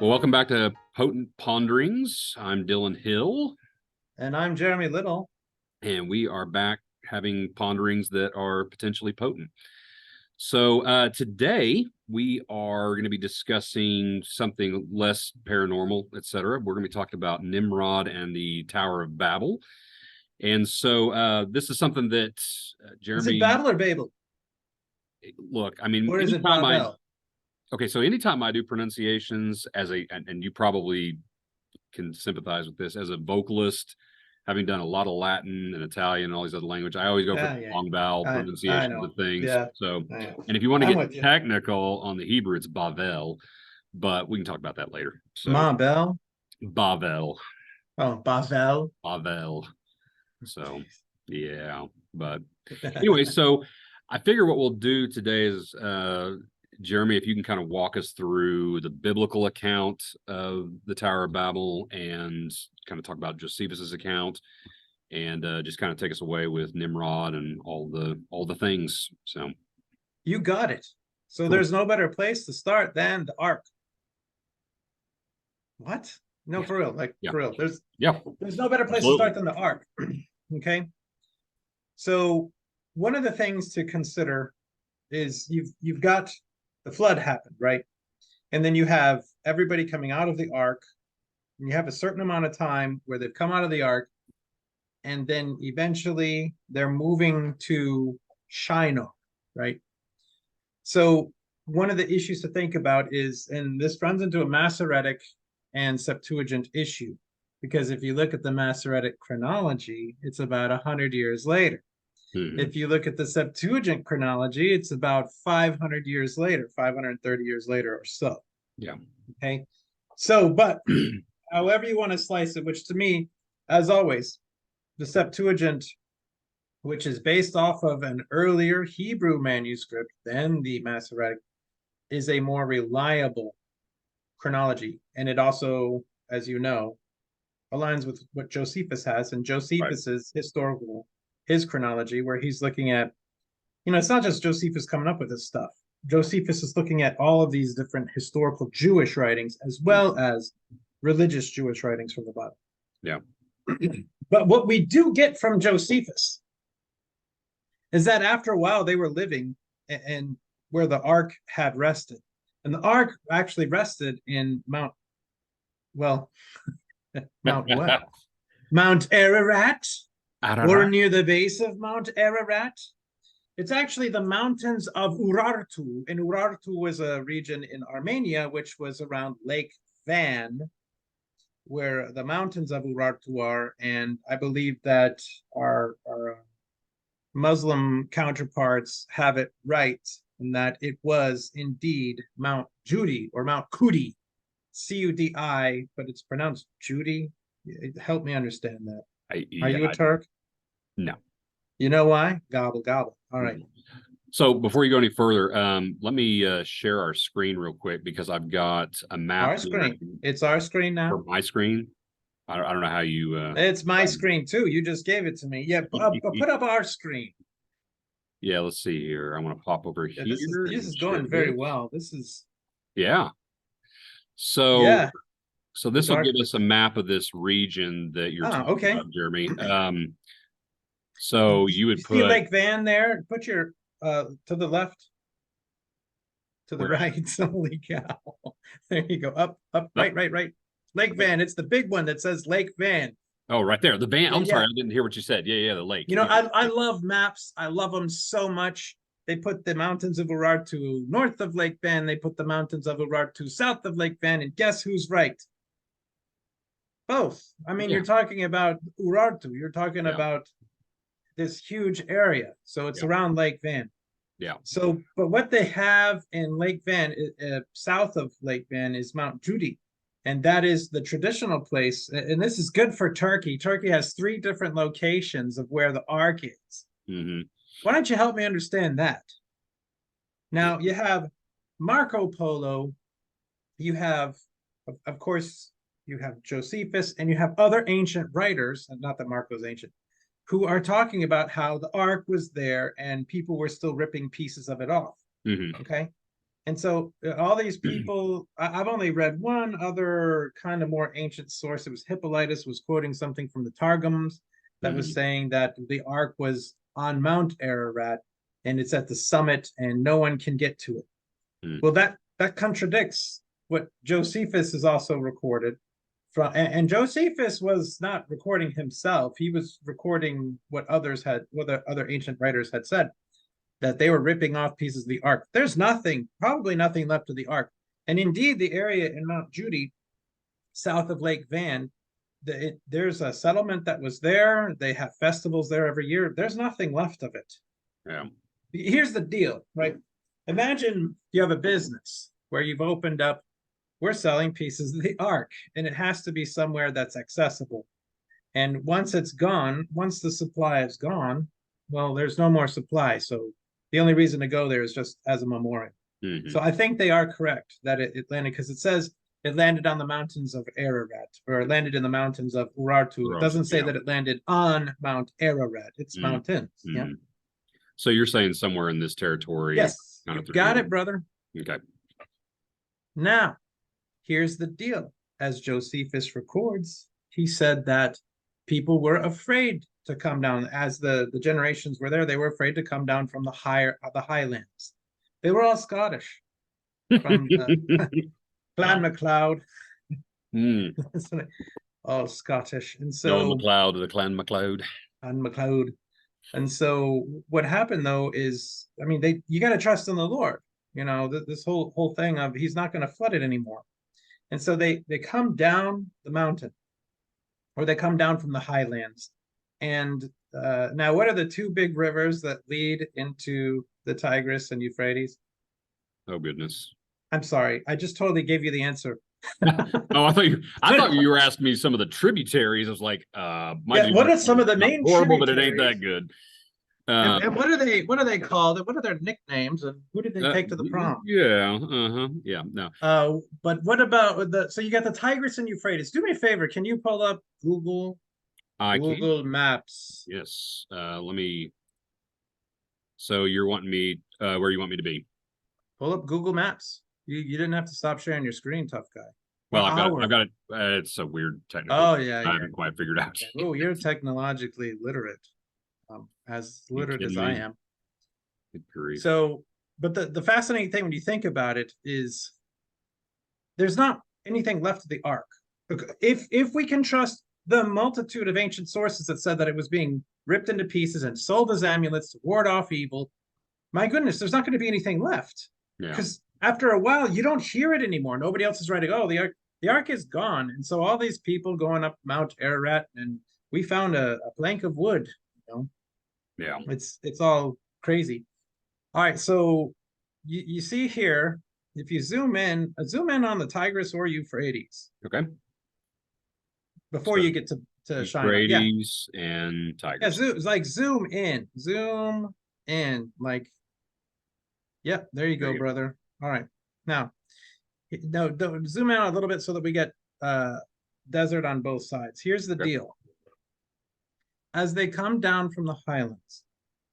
Well, welcome back to Potent Ponderings. I'm Dillon Hill, And I'm Jeremy Little. and we are back having ponderings that are potentially potent. So today we are going to be discussing something less paranormal, etc. We're going to be talking about Nimrod and the Tower of Babel. And so this is something that Is it Jeremy, Babel or Babel? look, I mean, Or is it anytime Babel? okay, so anytime I do pronunciations and you probably can sympathize with this as a vocalist, having done a lot of Latin and Italian and all these other languages, I always go for Yeah. long vowel I pronunciations know. of things. Yeah. So, I know. and if you want to I'm get with you. technical on the Hebrew, it's Bavel, but we can talk about that later. So, Bell. Bavel, Oh, Babel. Bavel. So, Jeez. yeah. But anyway, so I figure what we'll do today is Jeremy, if you can kind of walk us through the biblical account of the Tower of Babel and kind of talk about Josephus's account and just kind of take us away with Nimrod and all the things. So You got it. So cool. There's no better place to start than the Ark. What? No, Yeah. for real. Like Yeah. for real. There's no better place Absolutely. to start than the Ark. Okay. So one of the things to consider is you've got the flood happened, right? And then you have everybody coming out of the Ark, and you have a certain amount of time where they've come out of the Ark, and then eventually they're moving to Shinar, right? So one of the issues to think about is, and this runs into a Masoretic and Septuagint issue, because if you look at the Masoretic chronology, it's about 100 years later. Mm-hmm. If you look at the Septuagint chronology, it's about 500 years later, 530 years later or so. Yeah. Okay. So, but however you want to slice it, which to me, as always, the Septuagint, which is based off of an earlier Hebrew manuscript than the Masoretic, is a more reliable chronology. And it also, as you know, aligns with what Josephus has. And Josephus's his chronology, where he's looking at, it's not just Josephus coming up with this stuff. Josephus is looking at all of these different historical Jewish writings as well as religious Jewish writings from the Bible. Yeah. But what we do get from Josephus is that after a while they were living and where the Ark had rested. And the Ark actually rested in Mount what? Mount Ararat, or near the base of Mount Ararat. It's actually the mountains of Urartu, and Urartu was a region in Armenia, which was around Lake Van, where the mountains of Urartu are. And I believe that our Muslim counterparts have it right, in that it was indeed Mount Judi or Mount Cudi, Cudi, but it's pronounced Judy. Help me understand that. Are you a Turk? No. You know why? Gobble, gobble. All right. So before you go any further, let me share our screen real quick, because I've got a map. Our screen. It's our screen now. For my screen. I don't know how you. It's my screen too. You just gave it to me. Yeah, put up our screen. Yeah, let's see here. I'm going to pop over here. This is going very well. This is. Yeah. So yeah. So this will give us a map of this region that you're talking about, Jeremy. So you would put Lake Van there. Put your to the left, to the right. Holy cow! There you go. Up, right. Lake Van. It's the big one that says Lake Van. Oh, right there. The Van. I'm sorry, I didn't hear what you said. Yeah, the lake. I love maps. I love them so much. They put the mountains of Urartu north of Lake Van. They put the mountains of Urartu south of Lake Van. And guess who's right? Both. I mean, you're talking about Urartu. You're talking about this huge area. So it's around Lake Van. Yeah. So, but what they have in Lake Van, south of Lake Van, is Mount Judi. And that is the traditional place. And this is good for Turkey. Turkey has 3 different locations of where the Ark is. Mm-hmm. Why don't you help me understand that? Now, you have Marco Polo. You have, of course, you have Josephus, and you have other ancient writers, and not that Marco's ancient, who are talking about how the Ark was there and people were still ripping pieces of it off. Mm-hmm. Okay. And so all these people, I've only read one other kind of more ancient source. It was Hippolytus was quoting something from the Targums that was saying that the ark was on Mount Ararat and it's at the summit and no one can get to it. Well, that contradicts what Josephus is also recorded from, and Josephus was not recording himself. He was recording what other ancient writers had said, that they were ripping off pieces of the ark. There's probably nothing left of the ark. And indeed, the area in Mount Judy, south of Lake Van, there's a settlement that was there. They have festivals there every year. There's nothing left of it. Yeah. Here's the deal, right? Imagine you have a business where you've opened up, we're selling pieces of the ark, and it has to be somewhere that's accessible. And once it's gone, once the supply is gone, well, there's no more supply. So the only reason to go there is just as a memorial. So I think they are correct that it landed, because it says it landed on the mountains of Ararat, or it landed in the mountains of Urartu. It doesn't say that it landed on Mount Ararat. It's mountains. Yeah. So you're saying somewhere in this territory? Yes, you got it, brother. Okay. Now, here's the deal. As Josephus records, he said that people were afraid to come down. As the generations were there, they were afraid to come down from the highlands. They were all Scottish from Clan MacLeod. All Scottish. And so Noel MacLeod of the Clan MacLeod. And MacLeod. And so what happened though is, I mean, you got to trust in the Lord. You know, this whole thing of he's not going to flood it anymore. And so they come down the mountain, or they come down from the highlands. And now, what are the two big rivers that lead into the Tigris and Euphrates? Oh, goodness. I'm sorry. I just totally gave you the answer. Oh, I thought you were asking me some of the tributaries. I was like, what are some of the main horrible, but it ain't that good. And what are they called? What are their nicknames? And who did they take to the prom? Yeah. Yeah. No. But what about so you got the Tigris and Euphrates. Do me a favor. Can you pull up Google Maps? Yes. Let me. So you're wanting me where you want me to be? Pull up Google Maps. You didn't have to stop sharing your screen, tough guy. Well, I've got it. It's a weird technical. Oh yeah. I haven't quite figured out. Oh, you're technologically literate. As literate as I am. So, but the fascinating thing when you think about it is there's not anything left of the ark. If we can trust the multitude of ancient sources that said that it was being ripped into pieces and sold as amulets to ward off evil, my goodness, there's not going to be anything left. Because after a while, you don't hear it anymore. Nobody else is writing, oh, the ark is gone. And so all these people going up Mount Ararat, and we found a plank of wood, you know. Yeah. It's all crazy. All right, so you see here, if you zoom in on the Tigris or Euphrates. Okay. Before you get to Euphrates and Tigris. Yeah, it's like zoom in, like, yep, there you go, brother. All right. Now, don't zoom out a little bit so that we get desert on both sides. Here's the deal. As they come down from the highlands,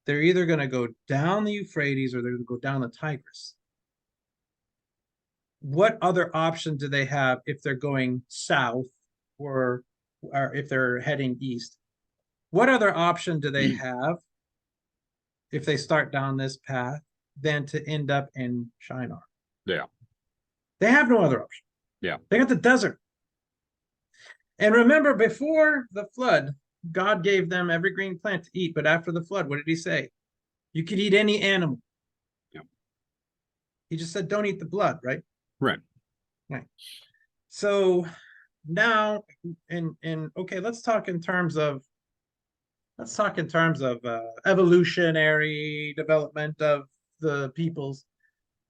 they're either going to go down the Euphrates or they're going to go down the Tigris. What other option do they have if they're going south or if they're heading east? What other option do they have if they start down this path than to end up in Shinar? Yeah. They have no other option. Yeah. They got the desert. And remember, before the flood, God gave them every green plant to eat, but after the flood, what did he say? You could eat any animal. Yeah. He just said, don't eat the blood, right? Right. So now, okay, let's talk in terms of evolutionary development of the peoples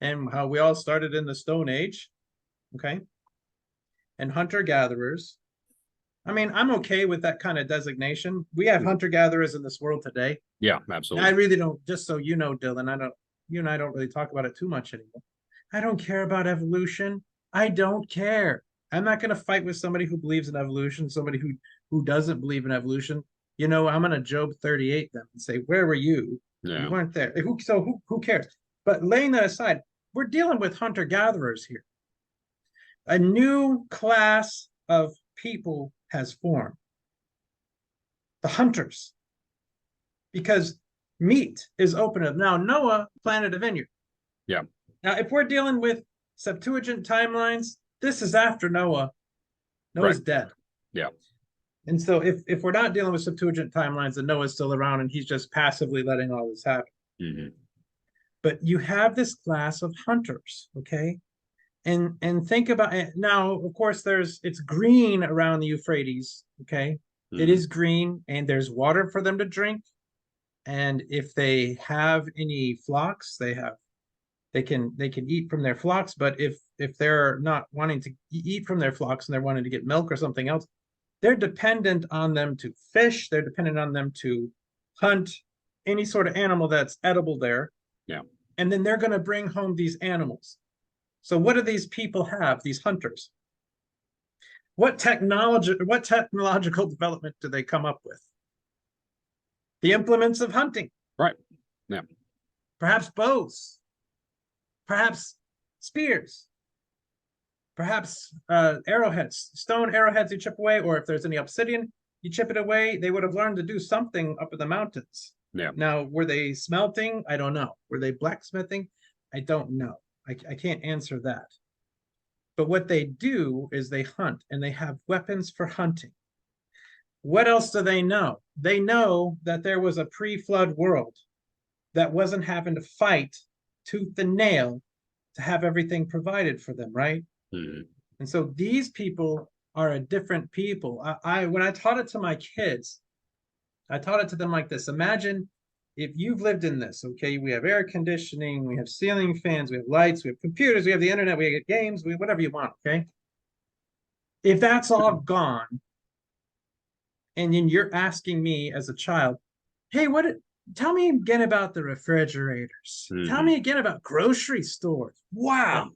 and how we all started in the Stone Age, okay? And hunter-gatherers. I mean, I'm okay with that kind of designation. We have hunter-gatherers in this world today. Yeah, absolutely. And I really don't, just so you know, Dillon, you and I don't really talk about it too much anymore. I don't care about evolution. I don't care. I'm not going to fight with somebody who believes in evolution, somebody who doesn't believe in evolution. You know, I'm going to Job 38 them and say, where were you? Yeah. You weren't there. Who cares? But laying that aside, we're dealing with hunter-gatherers here. A new class of people has formed. The hunters. Because meat is open. Now, Noah planted a vineyard. Yeah. Now, if we're dealing with Septuagint timelines, this is after Noah. Noah's dead. Yeah. And so if we're not dealing with Septuagint timelines, then Noah's still around and he's just passively letting all this happen. Mm-hmm. But you have this class of hunters, okay? And think about it. Now, of course, it's green around the Euphrates, okay? Mm-hmm. It is green and there's water for them to drink. And if they have any flocks, they can eat from their flocks. But if they're not wanting to eat from their flocks and they're wanting to get milk or something else, they're dependent on them to fish. They're dependent on them to hunt any sort of animal that's edible there. Yeah. And then they're going to bring home these animals. So what do these people have, these hunters? What technological development do they come up with? The implements of hunting. Right. Yeah. Perhaps bows. Perhaps spears. Perhaps arrowheads, stone arrowheads you chip away, or if there's any obsidian, you chip it away. They would have learned to do something up in the mountains. Yeah. Now, were they smelting? I don't know. Were they blacksmithing? I don't know. I can't answer that. But what they do is they hunt, and they have weapons for hunting. What else do they know? They know that there was a pre-flood world that wasn't having to fight tooth and nail to have everything provided for them, right? Mm-hmm. And so these people are a different people. When I taught it to my kids, I taught it to them like this. Imagine if you've lived in this, okay? We have air conditioning, we have ceiling fans, we have lights, we have computers, we have the internet, we have games, we whatever you want, okay? If that's all gone, and then you're asking me as a child, hey, tell me again about the refrigerators. Mm-hmm. Tell me again about grocery stores. Wow.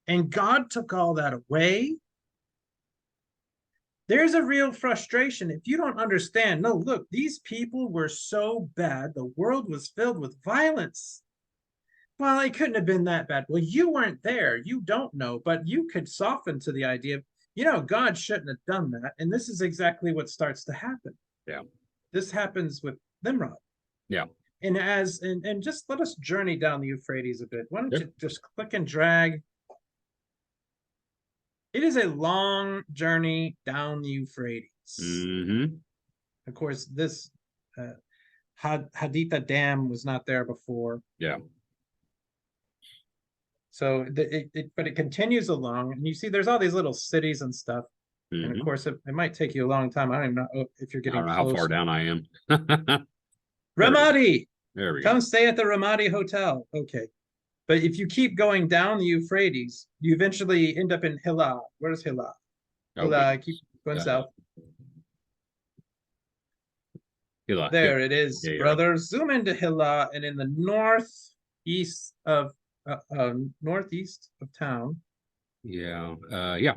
And God took all that away. There's a real frustration if you don't understand. No, look, these people were so bad. The world was filled with violence. Well, it couldn't have been that bad. Well, you weren't there. You don't know, but you could soften to the idea of, God shouldn't have done that. And this is exactly what starts to happen. Yeah. This happens with Nimrod. Yeah. And just let us journey down the Euphrates a bit. Why don't you just click and drag? It is a long journey down the Euphrates. Mm-hmm. Of course, this Haditha Dam was not there before. Yeah. So but it continues along, and you see there's all these little cities and stuff. Mm-hmm. And of course, it might take you a long time. I don't even know if you're getting I don't know how far down I am. Ramadi! There we go. Come stay at the Ramadi Hotel. Okay. But if you keep going down the Euphrates, you eventually end up in Hilla. Where's Hilla? Hilla, keep going south. Hilla. There it is, brother. Right. Zoom into Hilla, and in the northeast of town. Yeah.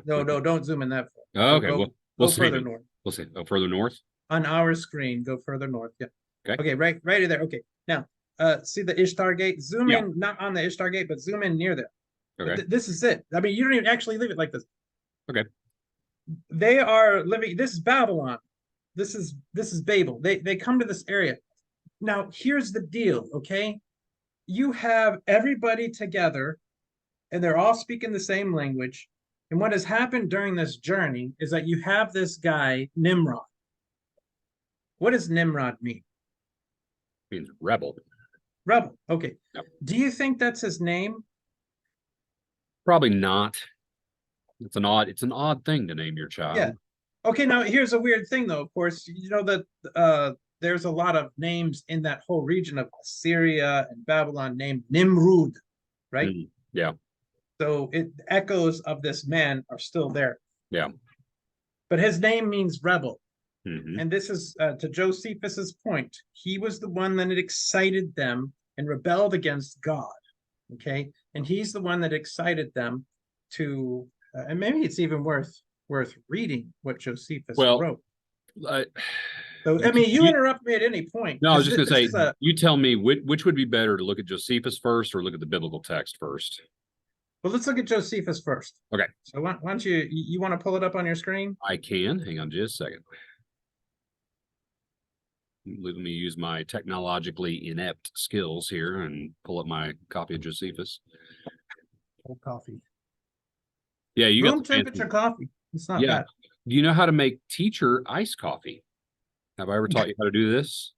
No, don't zoom in that far. Oh, okay. We'll see. Further north. We'll see. Oh, further north? On our screen, go further north. Yeah. Okay. Okay, right there. Okay. Now, see the Ishtar gate? Zoom in, not on the Ishtar gate, but zoom in near there. Okay. This is it. I mean, you don't even actually leave it like this. Okay. They are living, this is Babylon. This is Babel. They come to this area. Now, here's the deal, okay? You have everybody together, and they're all speaking the same language. And what has happened during this journey is that you have this guy, Nimrod. What does Nimrod mean? It means rebel. Rebel. Okay. Yep. Do you think that's his name? Probably not. It's an odd thing to name your child. Yeah. Okay, now here's a weird thing though. Of course, you know that there's a lot of names in that whole region of Assyria and Babylon named Nimrud, right? Yeah. So echoes of this man are still there. Yeah. But his name means rebel. Mm-hmm. And this is to Josephus's point. He was the one that had excited them and rebelled against God. Okay, and he's the one that excited them to, and maybe it's even worth reading what Josephus wrote. So, I mean, you interrupt me at any point. No, I was just going to say, This is you tell me which would be better to look at Josephus first or look at the biblical text first? well, let's look at Josephus first. Okay. So why don't you want to pull it up on your screen? I can. Hang on just a second. Let me use my technologically inept skills here and pull up my copy of Josephus. Cold coffee. Yeah, you room got temperature coffee. It's not bad. Do you know how to make teacher iced coffee? Have I ever taught you how to do this?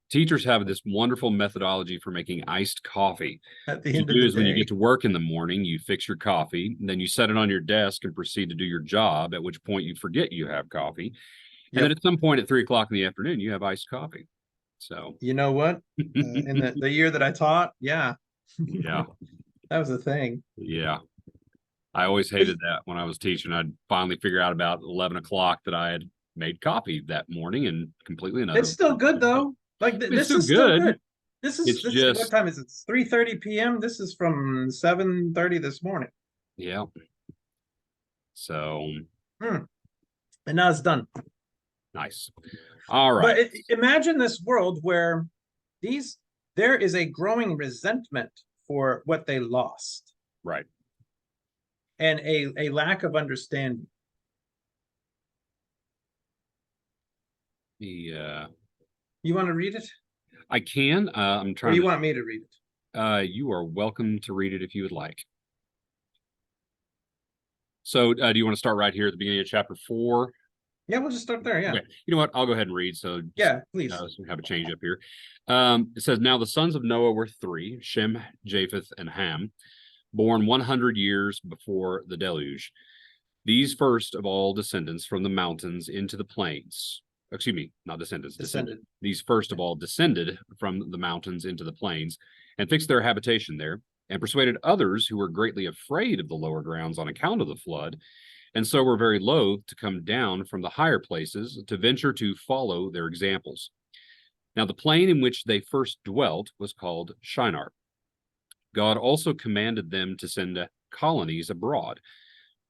Teachers have this wonderful methodology for making iced coffee. At the What end you of do the is when you day. get to work in the morning, you fix your coffee, and then you set it on your desk and proceed to do your job, at which point you forget you have coffee. And Yep. then at some point at 3 o'clock in the afternoon, you have iced coffee. So You know what? In the year that I taught, yeah, yeah, that was a thing. yeah. I always hated that when I was teaching. I'd finally figure out about 11 o'clock that I had made coffee that morning and completely another. It's still good though. Like this still is still good. good. This is It's this just what time is it? It's 3:30 p.m. This is from 7:30 this morning. yeah. So And now it's done. nice. All right. But imagine this world where there is a growing resentment for what they lost Right. and a lack of understanding. The You want to read it? I can. I'm Or trying you to, want me to read it? you are welcome to read it if you would like. So do you want to start right here at the beginning of chapter 4? Yeah, we'll just start there. Yeah. Okay. You know what? I'll go ahead and read. So Yeah, please. so we have a change up here. It says, now the sons of Noah were 3, Shem, Japheth, and Ham, born 100 years before the deluge. These first of all descendants from the mountains into the plains. Excuse me, not descendants, descended. These first of all descended from the mountains into the plains and fixed their habitation there, and persuaded others who were greatly afraid of the lower grounds on account of the flood, and so were very loath to come down from the higher places to venture to follow their examples. Now the plain in which they first dwelt was called Shinar. God also commanded them to send colonies abroad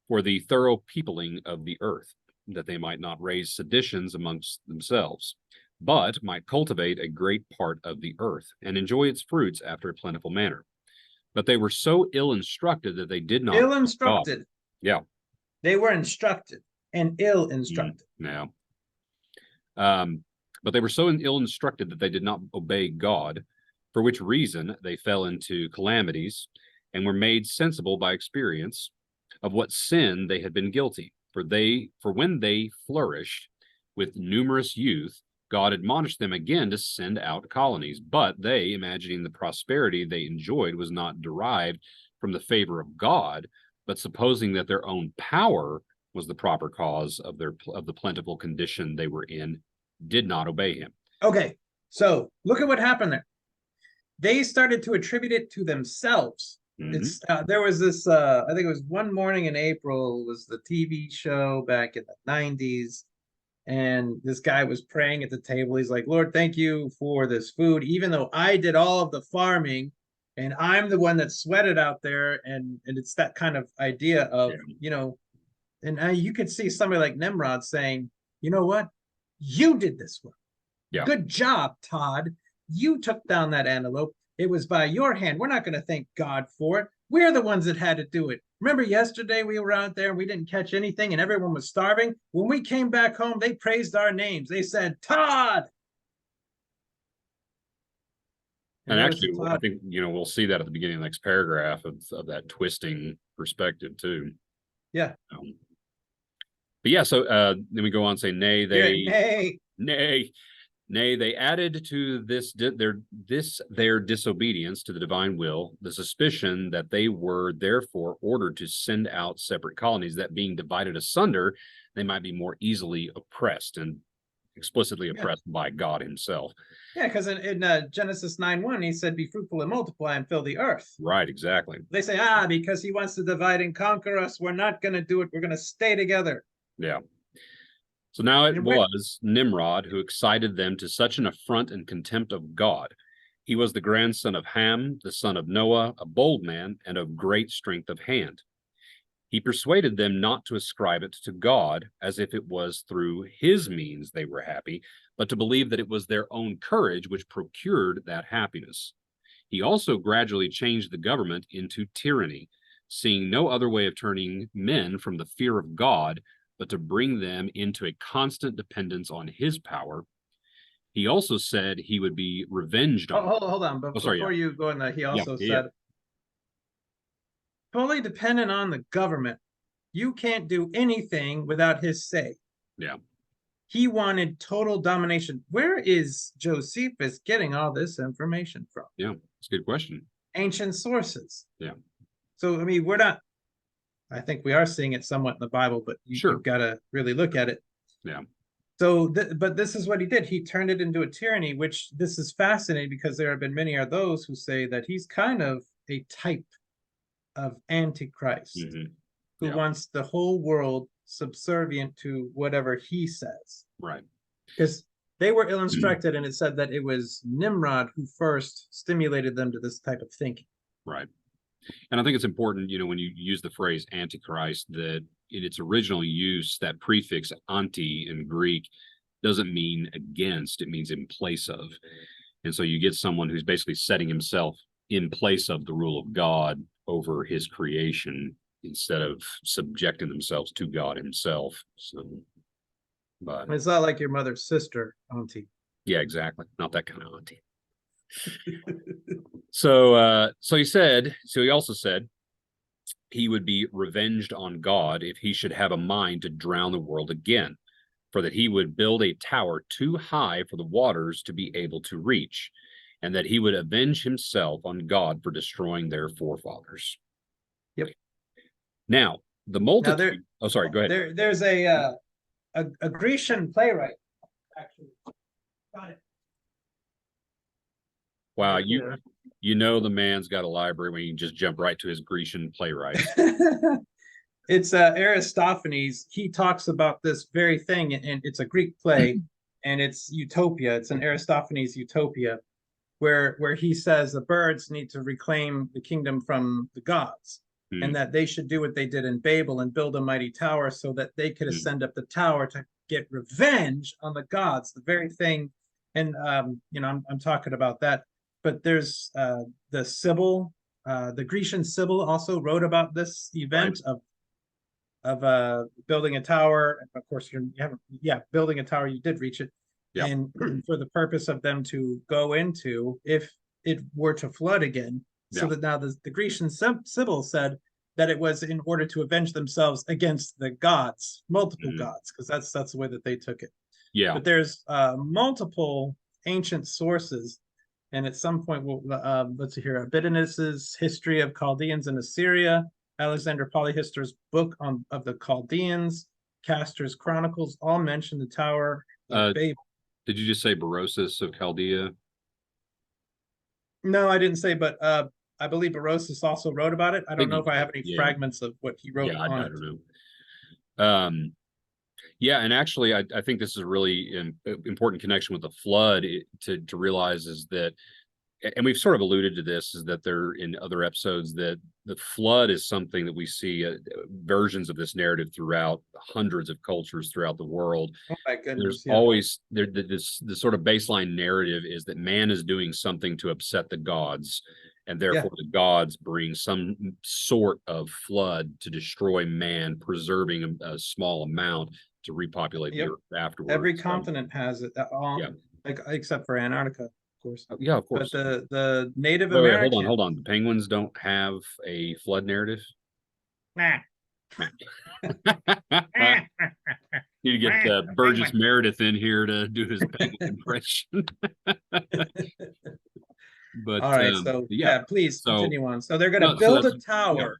for the thorough peopling of the earth, that they might not raise seditions amongst themselves, but might cultivate a great part of the earth and enjoy its fruits after a plentiful manner. But they were so ill instructed that they did not. Ill instructed. Yeah. They were instructed and ill instructed. Yeah. But they were so ill instructed that they did not obey God, for which reason they fell into calamities and were made sensible by experience of what sin they had been guilty. For when they flourished with numerous youth, God admonished them again to send out colonies. But they, imagining the prosperity they enjoyed was not derived from the favor of God, but supposing that their own power was the proper cause of the plentiful condition they were in, did not obey him. Okay, so look at what happened there. They started to attribute it to themselves. It's there was this I think it was One Morning in April was the TV show back in the 90s, and this guy was praying at the table. He's like, Lord, thank you for this food, even though I did all of the farming and I'm the one that sweated out there. And it's that kind of idea of, and you could see somebody like Nimrod saying, you know what, you did this one. Yeah. Good job, Todd. You took down that antelope. It was by your hand. We're not going to thank God for it. We're the ones that had to do it. Remember yesterday we were out there and we didn't catch anything and everyone was starving? When we came back home, they praised our names. They said, Todd. And actually, I think, we'll see that at the beginning of the next paragraph of that twisting perspective too. Yeah. But yeah, so then we go on and say, nay, they added to their disobedience to the divine will, the suspicion that they were therefore ordered to send out separate colonies, that being divided asunder, they might be more easily oppressed and explicitly oppressed by God himself. Yeah, because in Genesis 9:1, he said, be fruitful and multiply and fill the earth. Right, exactly. They say, because he wants to divide and conquer us, we're not going to do it. We're going to stay together. Yeah. So now it was Nimrod who excited them to such an affront and contempt of God. He was the grandson of Ham, the son of Noah, a bold man, and of great strength of hand. He persuaded them not to ascribe it to God as if it was through his means they were happy, but to believe that it was their own courage which procured that happiness. He also gradually changed the government into tyranny, seeing no other way of turning men from the fear of God, but to bring them into a constant dependence on his power. He also said he would be revenged on. Hold on, but before you go in there, he also said, fully dependent on the government. You can't do anything without his say. Yeah. He wanted total domination. Where is Josephus getting all this information from? Yeah, it's a good question. Ancient sources. Yeah. So, I mean, I think we are seeing it somewhat in the Bible, but you've got to really look at it. Yeah. So, but this is what he did. He turned it into a tyranny, which this is fascinating because there have been many are those who say that he's kind of a type of Antichrist who wants the whole world subservient to whatever he says. Right. Because they were ill-instructed, and it said that it was Nimrod who first stimulated them to this type of thinking. Right. And I think it's important, when you use the phrase Antichrist, that in its original use, that prefix anti in Greek doesn't mean against, it means in place of. And so you get someone who's basically setting himself in place of the rule of God over his creation instead of subjecting themselves to God himself. So, but it's not like your mother's sister, auntie. Yeah, exactly. Not that kind of auntie. So he also said he would be revenged on God if he should have a mind to drown the world again, for that he would build a tower too high for the waters to be able to reach, and that he would avenge himself on God for destroying their forefathers. Yep. Now, the multitude... oh, sorry, go ahead. There's a Grecian playwright, actually. Got it. Wow, you know the man's got a library when you can just jump right to his Grecian playwright. It's Aristophanes. He talks about this very thing, and it's a Greek play, and it's Utopia. It's an Aristophanes Utopia, where he says the birds need to reclaim the kingdom from the gods, and that they should do what they did in Babel and build a mighty tower so that they could ascend up the tower to get revenge on the gods, the very thing. And I'm talking about that. But there's the Sibyl, the Grecian Sibyl also wrote about this event of building a tower. And of course, building a tower, you did reach it. Yep. And for the purpose of them to go into, if it were to flood again. So that now the Grecian Sibyl said that it was in order to avenge themselves against the gods, multiple gods, because that's the way that they took it. Yeah. But there's multiple ancient sources. And at some point, let's see here, Abidonis's History of Chaldeans in Assyria, Alexander Polyhistor's book of the Chaldeans, Castor's Chronicles, all mention the Tower of Babel. Did you just say Berosus of Chaldea? No, I didn't say, but I believe Berosus also wrote about it. I don't know if I have any fragments of what he wrote on it. I don't know. Yeah, and actually, I think this is a really important connection with the flood to realize is that, and we've sort of alluded to this, is that there in other episodes that the flood is something that we see versions of this narrative throughout hundreds of cultures throughout the world. Oh my goodness! There's always this sort of baseline narrative is that man is doing something to upset the gods, and therefore the gods bring some sort of flood to destroy man, preserving a small amount to repopulate the earth afterwards. Every continent has it, except for Antarctica, of course. Yeah, of course. But the Native Americans... hold on. The penguins don't have a flood narrative? Nah. Need to get Burgess Meredith in here to do his penguin impression. But all right, so please continue on. So they're going to build a tower.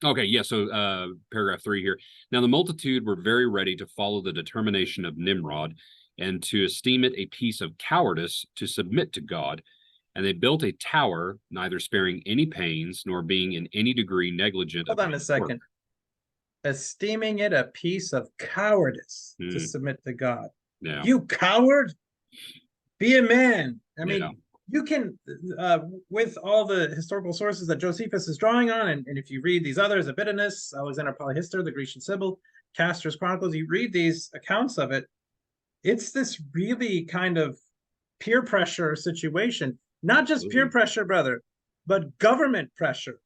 Okay, so paragraph 3 here. Now the multitude were very ready to follow the determination of Nimrod and to esteem it a piece of cowardice to submit to God. And they built a tower, neither sparing any pains nor being in any degree negligent. Hold on a second. Esteeming it a piece of cowardice to submit to God. Yeah. You coward! Be a man. I mean, you can, with all the historical sources that Josephus is drawing on, and if you read these others, Abitinus, Alexander Polyhistor, the Grecian Sibyl, Castor's Chronicles, you read these accounts of it, it's this really kind of peer pressure situation. Not just peer pressure, brother, but government pressure.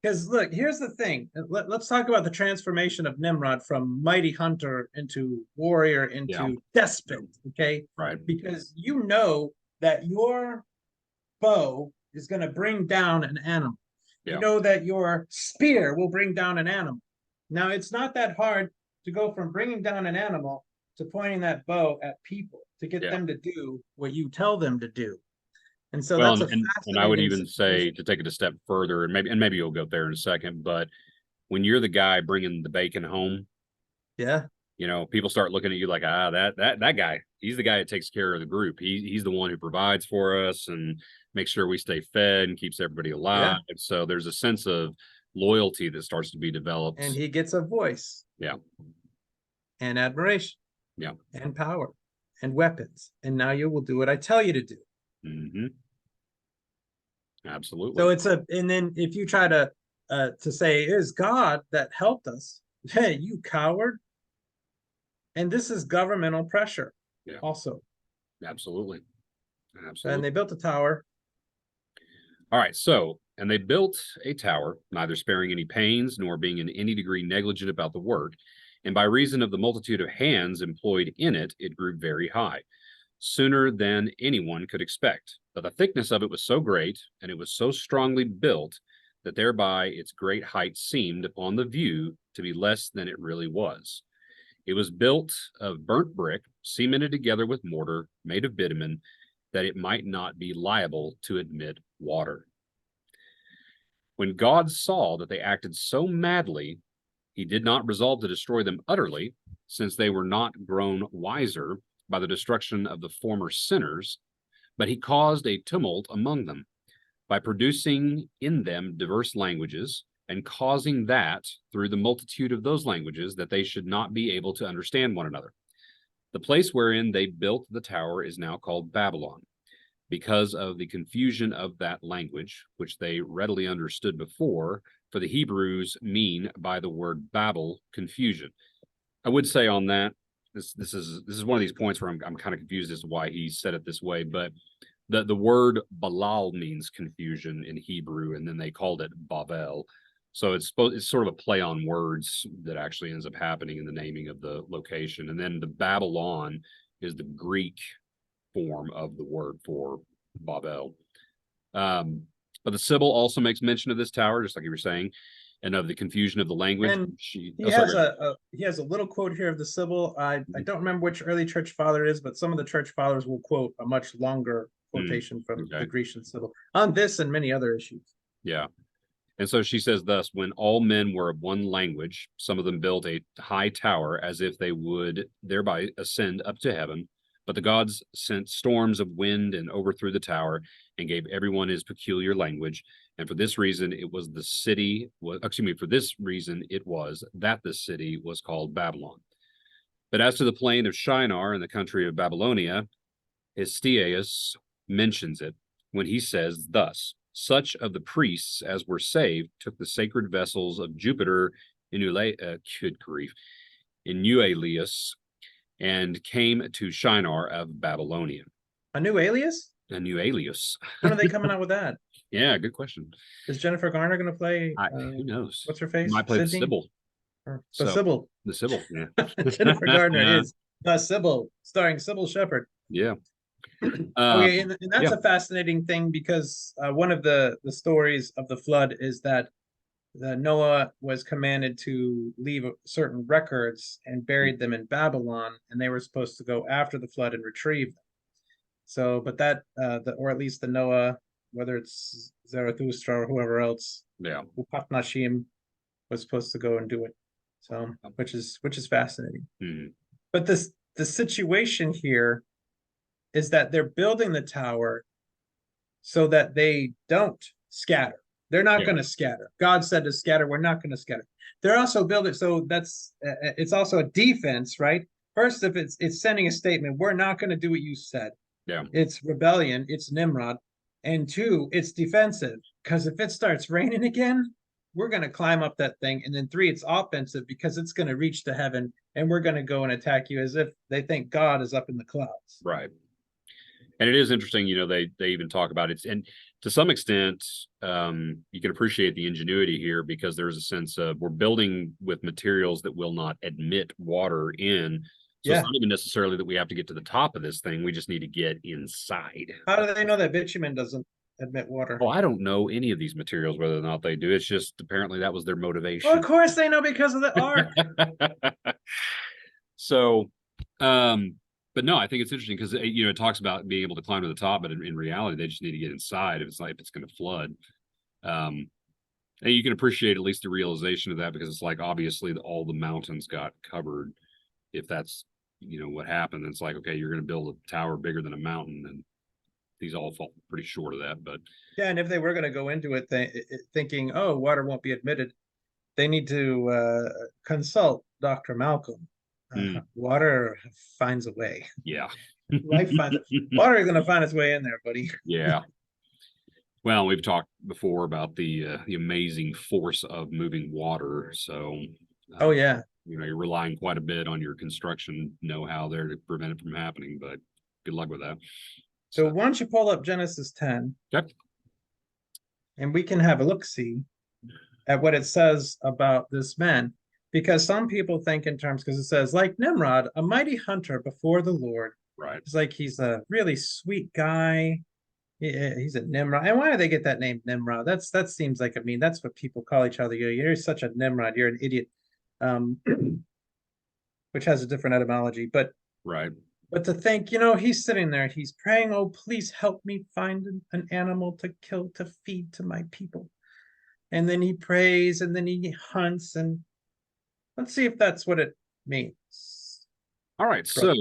Because look, here's the thing. Let's talk about the transformation of Nimrod from mighty hunter into warrior into despot, okay? Right. Because you know that your bow is going to bring down an animal. You know that your spear will bring down an animal. Now, it's not that hard to go from bringing down an animal to pointing that bow at people to get them to do what you tell them to do. And so that's a fascinating and I would even situation. say, to take it a step further, and maybe you'll go there in a second, but when you're the guy bringing the bacon home, you know, people start looking at you like, that guy, he's the guy that takes care of the group. He's the one who provides for us and makes sure we stay fed and keeps everybody alive. And so there's a sense of loyalty that starts to be developed. And he gets a voice. And admiration. And power and weapons. And now you will do what I tell you to do. Absolutely. So it's and then if you try to say, it is God that helped us, hey, you coward. And this is governmental pressure also. Absolutely. And they built a tower. All right. So, and they built a tower, neither sparing any pains nor being in any degree negligent about the work. And by reason of the multitude of hands employed in it, it grew very high, sooner than anyone could expect. But the thickness of it was so great, and it was so strongly built, that thereby its great height seemed, upon the view, to be less than it really was. It was built of burnt brick, cemented together with mortar, made of bitumen, that it might not be liable to admit water. When God saw that they acted so madly, he did not resolve to destroy them utterly, since they were not grown wiser by the destruction of the former sinners, but he caused a tumult among them, by producing in them diverse languages, and causing that, through the multitude of those languages, that they should not be able to understand one another. The place wherein they built the tower is now called Babylon, because of the confusion of that language, which they readily understood before, for the Hebrews mean by the word Babel, confusion. I would say on that, this is one of these points where I'm kind of confused as to why he said it this way, but the word Balal means confusion in Hebrew, and then they called it Babel. So it's sort of a play on words that actually ends up happening in the naming of the location. And then the Babylon is the Greek form of the word for Babel. But the Sibyl also makes mention of this tower, just like you were saying, and of the confusion of the language. And he has a little quote here of the Sibyl. I don't remember which early church father it is, but some of the church fathers will quote a much longer quotation from the Grecian Sibyl on this and many other issues. And so she says thus, when all men were of one language, some of them built a high tower as if they would thereby ascend up to heaven. But the gods sent storms of wind and overthrew the tower and gave everyone his peculiar language. And for this reason, it was that the city was called Babylon. But as to the plain of Shinar in the country of Babylonia, Hestiaeus mentions it when he says thus, such of the priests as were saved took the sacred vessels of Jupiter in Eualius and came to Shinar of Babylonia. A new alias? A new alias. When are they coming out with that? Yeah, good question. Is Jennifer Garner going to play? Who knows? What's her face? Might play the Sibyl. The Sibyl. The Sibyl, yeah. Jennifer Garner is the Sibyl, starring Sybil Shepherd. Yeah. Okay, and that's a fascinating thing because one of the stories of the flood is that Noah was commanded to leave certain records and buried them in Babylon, and they were supposed to go after the flood and retrieve them. So, but that, or at least the Noah, whether it's Zarathustra or whoever else, Upatnashim, was supposed to go and do it. So, which is fascinating. But the situation here is that they're building the tower so that they don't scatter. They're not going to scatter. God said to scatter. We're not going to scatter. They're also building. So that's it's also a defense, right? First, if it's sending a statement, we're not going to do what you said. Yeah. It's rebellion. It's Nimrod. And two, it's defensive. Because if it starts raining again, we're going to climb up that thing. And then three, it's offensive because it's going to reach to heaven and we're going to go and attack you as if they think God is up in the clouds. Right. And it is interesting, they even talk about it. And to some extent, you can appreciate the ingenuity here because there's a sense of we're building with materials that will not admit water in. So it's not even necessarily that we have to get to the top of this thing. We just need to get inside. How do they know that bitumen doesn't admit water? Well, I don't know any of these materials, whether or not they do. It's just apparently that was their motivation. Well, of course they know because of the ark. So, but no, I think it's interesting because it talks about being able to climb to the top, but in reality, they just need to get inside if it's going to flood. And you can appreciate at least the realization of that because it's like obviously all the mountains got covered. If that's what happened, it's like okay, you're going to build a tower bigger than a mountain, and these all fall pretty short of that. But yeah, and if they were going to go into it thinking, oh, water won't be admitted, they need to consult Dr. Malcolm. Water finds a way. Yeah. Water is going to find its way in there, buddy. Yeah. Well, we've talked before about the amazing force of moving water. So, oh yeah, you're relying quite a bit on your construction know-how there to prevent it from happening. But good luck with that. So why don't you pull up Genesis 10? Okay. And we can have a look-see at what it says about this man. Because some people think in terms, because it says, like Nimrod, a mighty hunter before the Lord. Right. It's like he's a really sweet guy. He's a Nimrod. And why do they get that name Nimrod? That seems like, that's what people call each other. You're such a Nimrod. You're an idiot. Which has a different etymology. But right. But to think, he's sitting there, he's praying, oh, please help me find an animal to kill, to feed to my people. And then he prays and then he hunts, and let's see if that's what it means. All right. So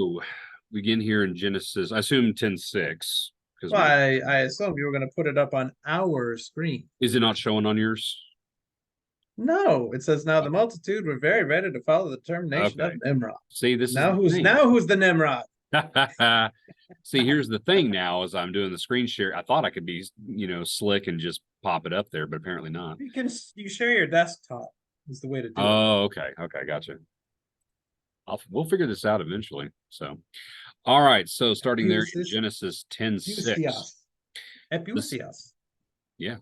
we begin here in Genesis, I assume 10:6. Well, I assume you were going to put it up on our screen. Is it not showing on yours? No, it says now the multitude were very ready to follow the termination of Nimrod. See, this who's the Nimrod? See, here's the thing now as I'm doing the screen share. I thought I could be, slick and just pop it up there, but apparently not. You share your desktop is the way to do it. Oh, okay. Okay, gotcha. We'll figure this out eventually. So, all right. So starting there in Genesis 10:6. Epusias. Yeah.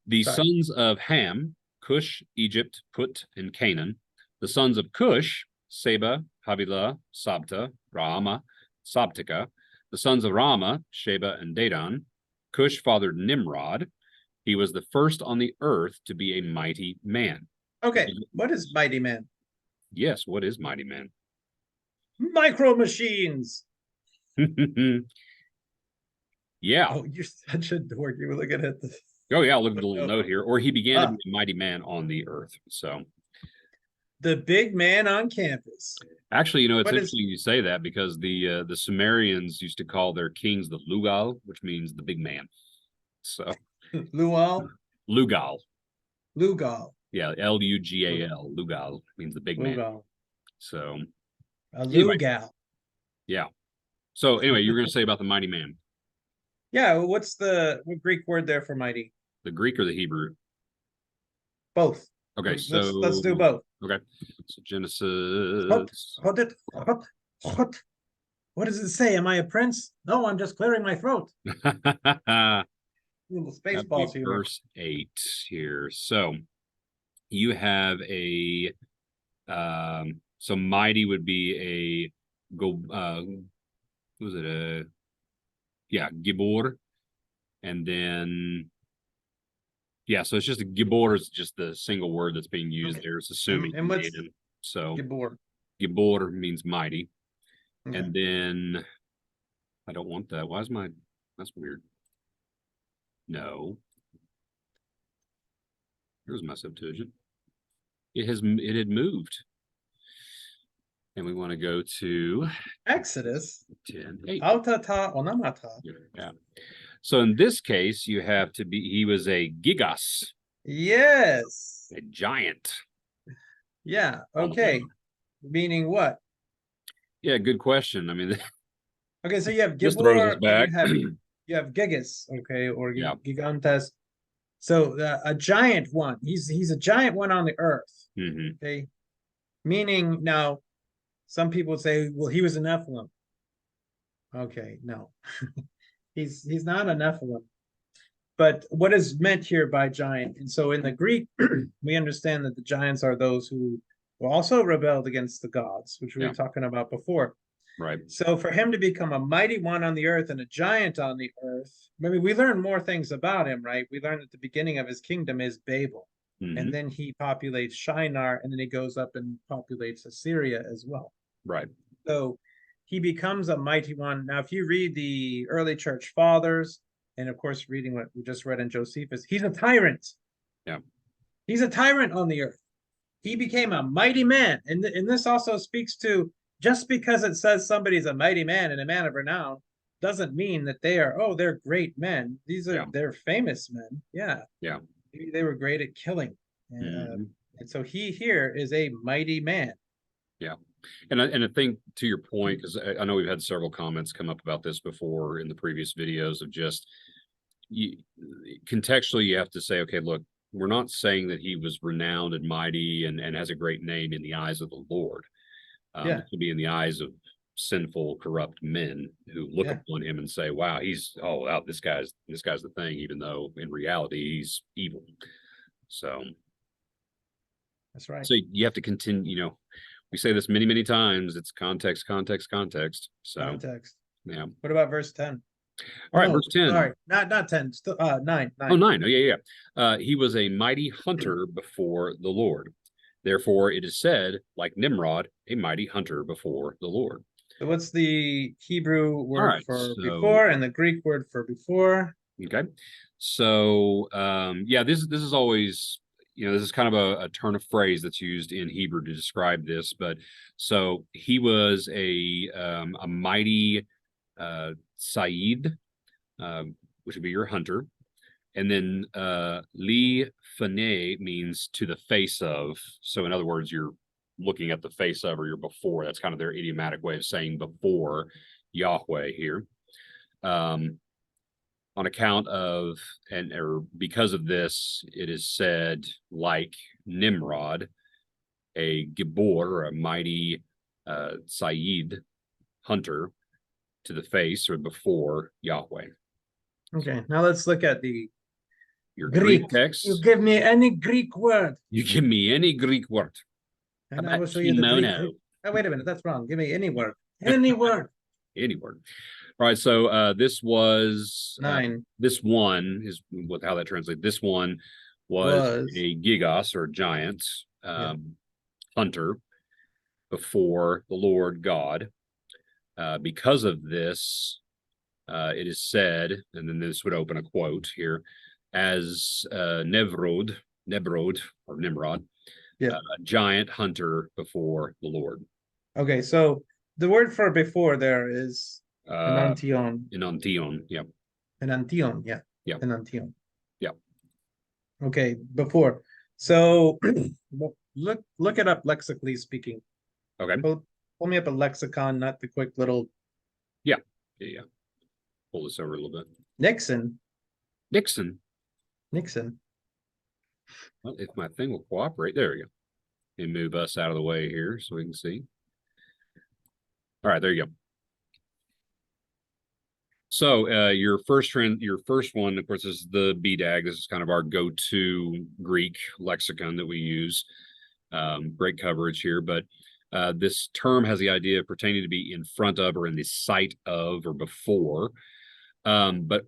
The sons of Ham, Cush, Egypt, Put, and Canaan. The sons of Cush, Seba, Havilah, Sabta, Raama, Sabtika. The sons of Rama, Sheba, and Dedan. Cush fathered Nimrod. He was the first on the earth to be a mighty man. Okay, what is mighty man? Yes, what is mighty man? Micro machines. Yeah. Oh, you're such a dork. You were looking at this. Oh, yeah, look at the little note here. Or he began to be a mighty man on the earth. So the big man on campus. Actually, it's interesting you say that because the Sumerians used to call their kings the Lugal, which means the big man. So Lugal? Lugal. Lugal. Yeah, Lugal. Lugal means the big man. So Lugal. Yeah. So anyway, you were going to say about the mighty man. Yeah, what Greek word there for mighty? The Greek or the Hebrew? Both. Okay, let's do both. Okay, so Genesis. What does it say? Am I a prince? No, I'm just clearing my throat. Little space balls here. Verse 8 here. So you have a so mighty would be a was it a Gibor, and then so it's just a Gibor is just the single word that's being used there. It's assuming and what's so Gibor? Gibor means mighty, and then I don't want that. That's weird. No. Here's my Septuagint. It had moved. And we want to go to Exodus 10:8. Autata onamata. Yeah. So in this case, he was a gigas. Yes. A giant. Yeah. Okay. Meaning what? Yeah, good question. I mean, Okay, so you have This throws us Gibor back. and you have Gigas, okay, or Yeah. Gigantes. So a giant one. He's a giant one on the earth. Hmm. Okay, meaning now some people would say, well, he was a Nephilim. Okay, no, he's not a Nephilim. But what is meant here by giant? And so in the Greek, we understand that the giants are those who also rebelled against the gods, which we Yeah. were talking about before. Right. So for him to become a mighty one on the earth and a giant on the earth, I mean, we learn more things about him, right? We learn at the beginning of his kingdom is Babel. Hmm. And then he populates Shinar, and then he goes up and populates Assyria as well. Right. So he becomes a mighty one. Now, if you read the early church fathers, and of course, reading what we just read in Josephus, he's a tyrant. Yeah. He's a tyrant on the earth. He became a mighty man. And this also speaks to just because it says somebody's a mighty man and a man of renown doesn't mean that they're great men. They're famous men. Yeah. Yeah. Maybe they were great at killing. Mhm. And so he here is a mighty man. Yeah. And I think to your point, because I know we've had several comments come up about this before in the previous videos of just contextually, you have to say, okay, look, we're not saying that he was renowned and mighty and has a great name in the eyes of the Lord. Yeah. It could be in the eyes of sinful, corrupt men who look upon him and say, wow, this guy's the thing, even though in reality he's evil. So that's right. So you have to continue, we say this many, many times. It's context, context, context. So Context. yeah. What about verse 10? All right, verse 10. Sorry, not 10, still 9. Oh, 9. Oh, yeah. He was a mighty hunter before the Lord. Therefore, it is said, like Nimrod, a mighty hunter before the Lord. So what's the Hebrew word for so, before and the Greek word for before? Okay. So this is always, this is kind of a turn of phrase that's used in Hebrew to describe this. But so he was a mighty Said, which would be your hunter. And then li fane means to the face of. So in other words, you're looking at the face of, or you're before. That's kind of their idiomatic way of saying before Yahweh here. On account of, or because of this, it is said, like Nimrod, a Gibor, or a mighty Said hunter to the face or before Yahweh. Okay, now let's look at Your Greek text. You give me any Greek word. You give me any Greek word. And I will show you the Greek. Oh, wait a minute, that's wrong. Give me any word. Any word. Any word. All right, so this was 9. This one is with how that translates. This one was a gigos or giant hunter before the Lord God. Because of this, it is said, and then this would open a quote here, as Nebrod or Nimrod, a giant hunter before the Lord. Okay, so the word for before there is enantion. Enantion, yeah. Enantion, yeah. Yeah. Enantion. Yeah. Okay, before. So look it up lexically speaking. Okay. Pull me up a lexicon, not the quick little. Yeah. Pull this over a little bit. Nixon. Well, if my thing will cooperate, there we go. And move us out of the way here so we can see. All right, there you go. So your first one, of course, is the BDAG. This is kind of our go-to Greek lexicon that we use. Great coverage here, but this term has the idea of pertaining to be in front of or in the sight of or before. But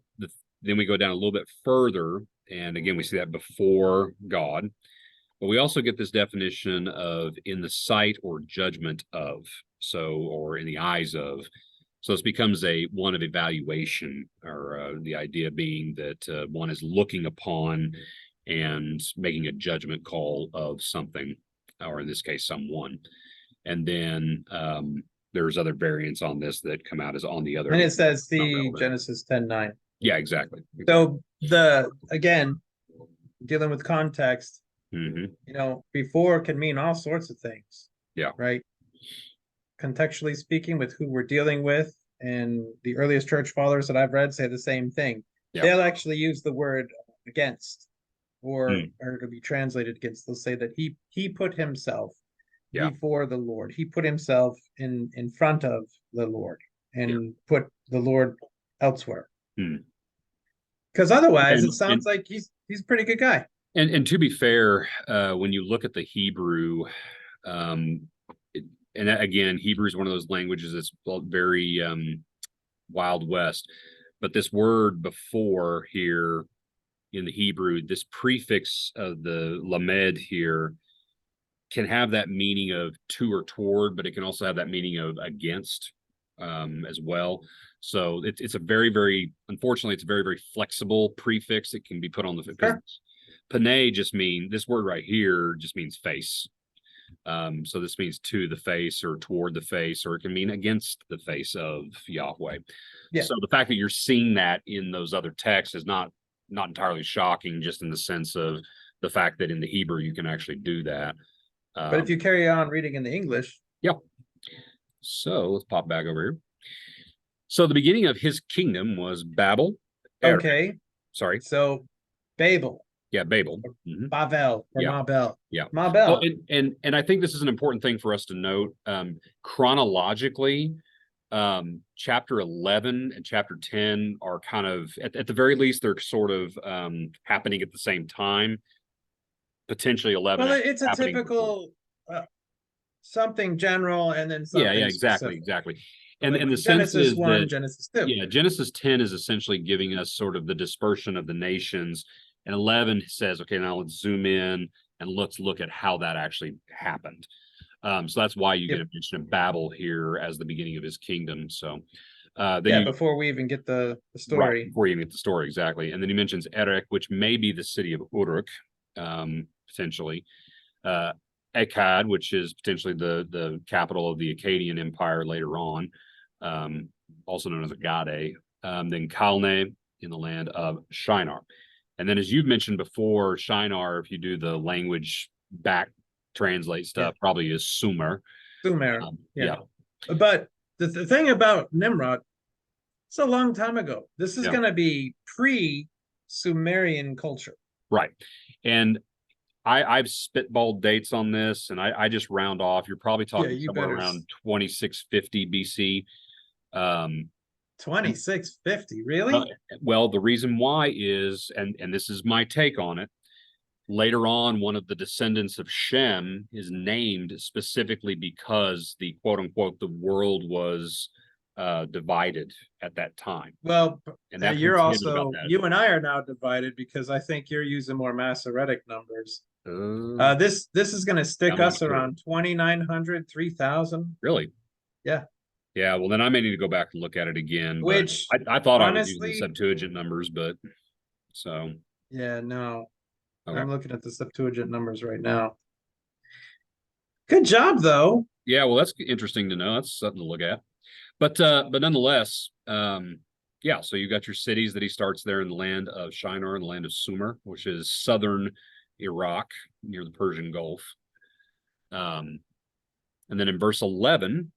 then we go down a little bit further, and again, we see that before God. But we also get this definition of in the sight or judgment of, or in the eyes of. So this becomes one of evaluation, or the idea being that one is looking upon and making a judgment call of something, or in this case, someone. And then there's other variants on this that come out as on the other. And it says Genesis 10:9. Yeah, exactly. So again, dealing with context, before can mean all sorts of things. Yeah. Right. Contextually speaking, with who we're dealing with, and the earliest church fathers that I've read say the same thing. Yeah. They'll actually use the word against, or Mm. or to be translated against. They'll say that he put himself Yeah. before the Lord. He put himself in front of the Lord and put the Lord elsewhere. Mm. Because otherwise, it And, sounds like he's a pretty good guy. and to be fair, when you look at the Hebrew, and again, Hebrew is one of those languages that's very Wild West. But this word before here in the Hebrew, this prefix of the lamed here can have that meaning of to or toward, but it can also have that meaning of against as well. So it's a very, very, unfortunately, it's a very, very flexible prefix. It can be put on the, Sure. Panay just mean, this word right here just means face. So this means to the face or toward the face, or it can mean against the face of Yahweh. Yeah. So the fact that you're seeing that in those other texts is not entirely shocking, just in the sense of the fact that in the Hebrew you can actually do that. But if you carry on reading in the English. Yeah. So let's pop back over here. So the beginning of his kingdom was Babel. Okay. Sorry. So Babel. Yeah, Babel. Babel or Yeah. Mabel. Yeah. Mabel. Oh, and I think this is an important thing for us to note. Chronologically, chapter 11 and chapter 10 are kind of, at the very least, they're sort of happening at the same time. Potentially 11. Well, it's a typical something general and then something exactly. And like the Genesis sense is 1, that, Genesis 2. yeah, Genesis 10 is essentially giving us sort of the dispersion of the nations, and 11 says, okay, now let's zoom in and let's look at how that actually happened. So that's why you get a mention of Babel here as the beginning of his kingdom. So then before we even get the story. Right, before you even get the story, exactly. And then he mentions Erech, which may be the city of Uruk, potentially. Akkad, which is potentially the capital of the Akkadian Empire later on, also known as Agade. Then Kalne in the land of Shinar. And then, as you've mentioned before, Shinar, if you do the language back translate stuff, probably is Sumer. Sumer, But the thing about Nimrod, it's a long time ago. This is going to be pre-Sumerian culture. Right. And I've spitballed dates on this, and I just round off. You're probably talking somewhere around 2650 BC. 2650, really? Well, the reason why is, and this is my take on it, later on, one of the descendants of Shem is named specifically because the quote unquote, the world was divided at that time. Well, and that you're also, you and I are now divided because I think you're using more Masoretic numbers. This is going to stick us around 2,900, 3,000. Really? Yeah. Yeah, well, then I may need to go back and look at it again. Which I thought honestly, I was using the Septuagint numbers, but so. Yeah, no. Okay. I'm looking at the Septuagint numbers right now. Good job, though. Yeah, well, that's interesting to know. That's something to look at. But nonetheless, yeah, so you got your cities that he starts there in the land of Shinar and the land of Sumer, which is southern Iraq near the Persian Gulf. And then in verse 11,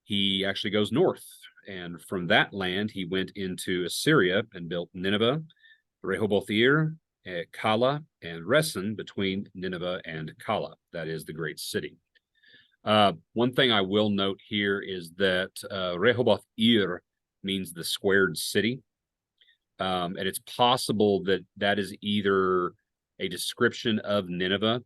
he actually goes north. And from that land, he went into Assyria and built Nineveh, Rehoboth-ir, Kala, and Resen between Nineveh and Kala. That is the great city. One thing I will note here is that Rehoboth-ir means the squared city. And it's possible that that is either a description of Nineveh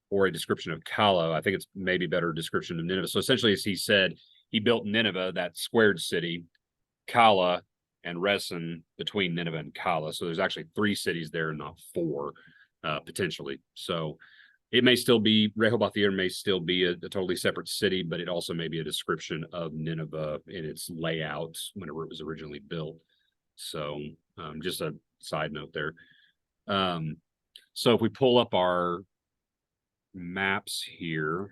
or a description of Kala. I think it's maybe better description of Nineveh. So essentially, as he said, he built Nineveh, that squared city, Kala, and Resen between Nineveh and Kala. So there's actually 3 cities there, not 4, potentially. So it may still be, Rehoboth-ir may still be a totally separate city, but it also may be a description of Nineveh in its layout whenever it was originally built. So just a side note there. So if we pull up our maps here,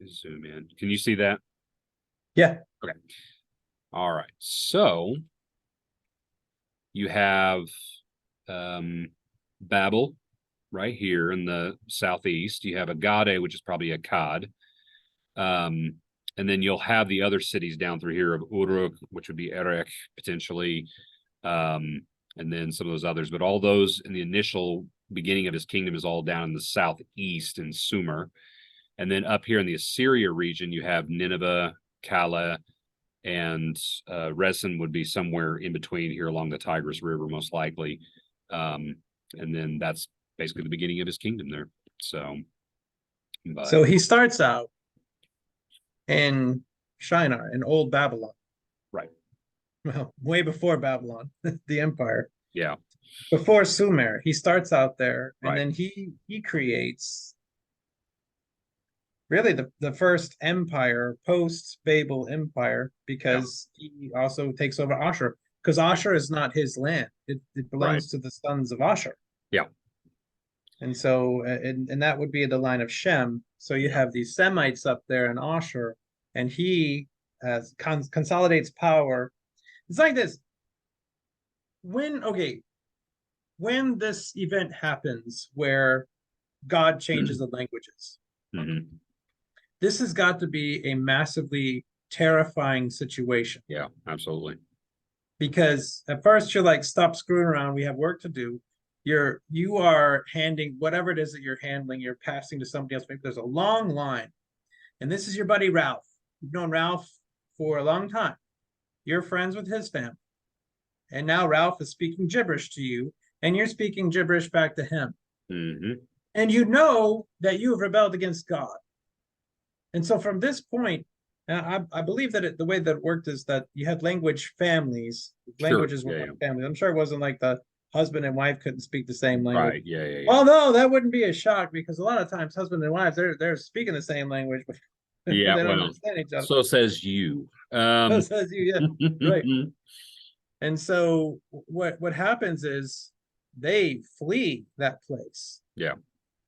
zoom in. Can you see that? Yeah. Okay. All right. So you have Babel right here in the southeast. You have Agade, which is probably Akkad. And then you'll have the other cities down through here of Uruk, which would be Erech potentially, and then some of those others. But all those in the initial beginning of his kingdom is all down in the southeast in Sumer. And then up here in the Assyria region, you have Nineveh, Kala, and Resen would be somewhere in between here along the Tigris River, most likely. And then that's basically the beginning of his kingdom there. So, so he starts out in Shinar, in Old Babylon. Right. Well, way before Babylon, the empire. Yeah. Before Sumer, he starts out there, and Right. then he creates really the first empire post Babel empire, because he also takes over Ashur, because Ashur is not his land; it belongs to the sons of Ashur. Yeah. And so, and that would be the line of Shem. So you have these Semites up there in Ashur, and he consolidates power. It's like this. When this event happens where God changes the languages, this has got to be a massively terrifying situation. Yeah, absolutely. Because at first you're like, stop screwing around. We have work to do. You are handing whatever it is that you're handling, you're passing to somebody else. Maybe there's a long line. And this is your buddy Ralph. You've known Ralph for a long time. You're friends with his family. And now Ralph is speaking gibberish to you, and you're speaking gibberish back to him. And you know that you have rebelled against God. And so from this point, I believe that the way that it worked is that you had language families. Languages were families. I'm sure it wasn't like the husband and wife couldn't speak the same language. Right. Yeah. Although that wouldn't be a shock, because a lot of times husband and wives, they're speaking the same language, but they don't understand each other. So says you. So says you, yeah. Right. And so what happens is they flee that place. Yeah.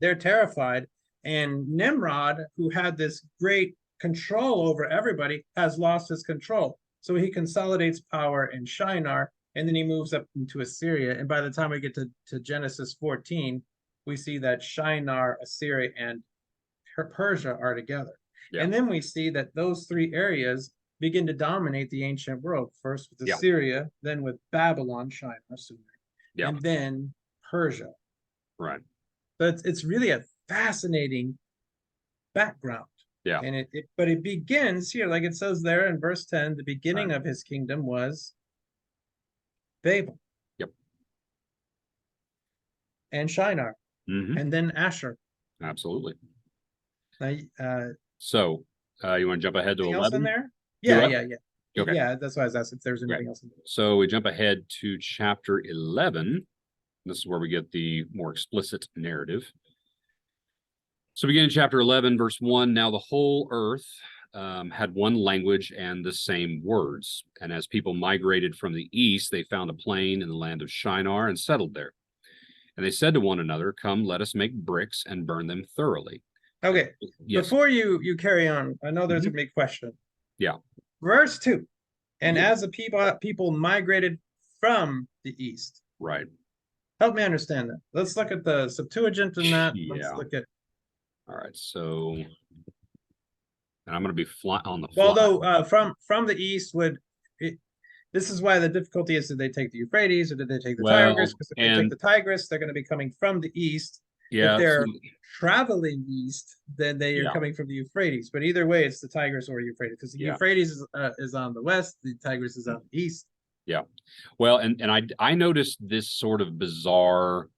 They're terrified. And Nimrod, who had this great control over everybody, has lost his control. So he consolidates power in Shinar, and then he moves up into Assyria. And by the time we get to Genesis 14, we see that Shinar, Assyria, and Persia are together. Yeah. And then we see that those three areas begin to dominate the ancient world, first with Assyria, then with Babylon, Shinar, Sumer, and then Persia. Right. So it's really a fascinating background. Yeah. And but it begins here, like it says there in verse 10, the beginning of his kingdom was Babel. Yep. And Shinar. And then Asher. Absolutely. Now, so you want to jump ahead to 11? Else in there? Yeah. Okay. Yeah, that's why I was asking if there's anything else in there. So we jump ahead to chapter 11. This is where we get the more explicit narrative. So begin in chapter 11, verse 1. Now the whole earth had one language and the same words. And as people migrated from the east, they found a plain in the land of Shinar and settled there. And they said to one another, come, let us make bricks and burn them thoroughly. Okay. Yes. Before you carry on, I know there's a big question. Yeah. Verse 2. And as the people migrated from the east. Right. Help me understand that. Let's look at the Septuagint in that. Let's look at. All right. So, and I'm going to be on the fly. Although from the east this is why the difficulty is, did they take the Euphrates or did they take the Tigris? Because if they take the Tigris, they're going to be coming from the east. Yeah. If they're traveling east, then they are coming from the Euphrates. But either way, it's the Tigris or Euphrates, because the Euphrates is on the west, the Tigris is on the east. Yeah. Well, and I noticed this sort of bizarre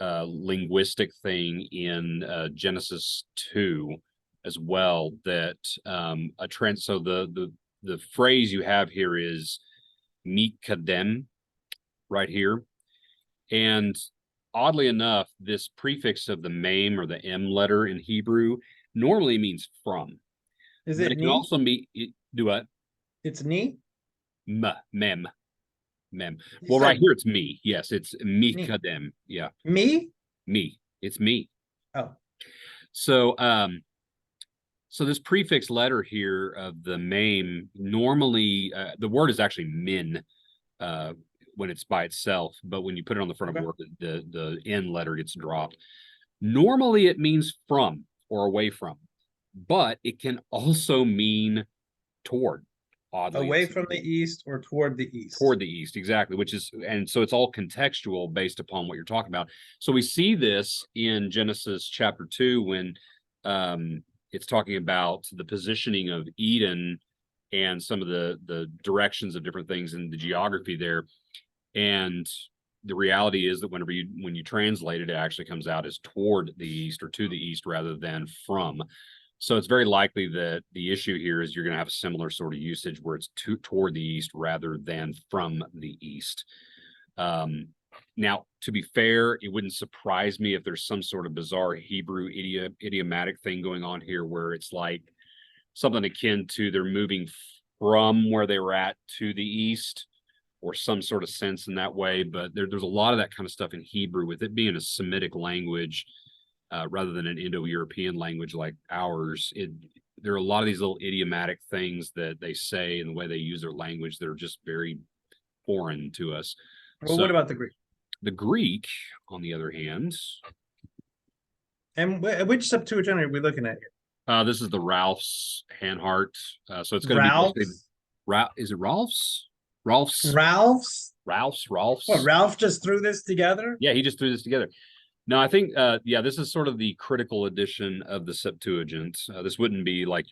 linguistic thing in Genesis 2 as well, that so the phrase you have here is mikadem right here. And oddly enough, this prefix of the mem or the M letter in Hebrew normally means from. Is it? It can also mean do what? It's ni. Mem. Well, right here it's me. Yes, it's mikadem. Yeah. Me. It's me. Oh. So so this prefix letter here of the mem, normally the word is actually min when it's by itself, but when you put it on the front of a word, the N letter gets dropped. Normally it means from or away from, but it can also mean toward, oddly. Away from the east or toward the east. Toward the east, exactly, which is, and so it's all contextual based upon what you're talking about. So we see this in Genesis chapter 2 when it's talking about the positioning of Eden and some of the directions of different things in the geography there. And the reality is that when you translate it, it actually comes out as toward the east or to the east rather than from. So it's very likely that the issue here is you're going to have a similar sort of usage where it's toward the east rather than from the east. Now, to be fair, it wouldn't surprise me if there's some sort of bizarre Hebrew idiomatic thing going on here where it's like something akin to they're moving from where they were at to the east, or some sort of sense in that way. But there's a lot of that kind of stuff in Hebrew, with it being a Semitic language rather than an Indo-European language like ours. There are a lot of these little idiomatic things that they say and the way they use their language that are just very foreign to us. Well, so, what about the Greek? The Greek, on the other hand. And which Septuagint are we looking at here? This is the Ralph's Hanhart. So it's going to be... Is it Ralph's? Ralph's? What, Ralph just threw this together? Yeah, he just threw this together. No, I think, yeah, this is sort of the critical edition of the Septuagint. This wouldn't be like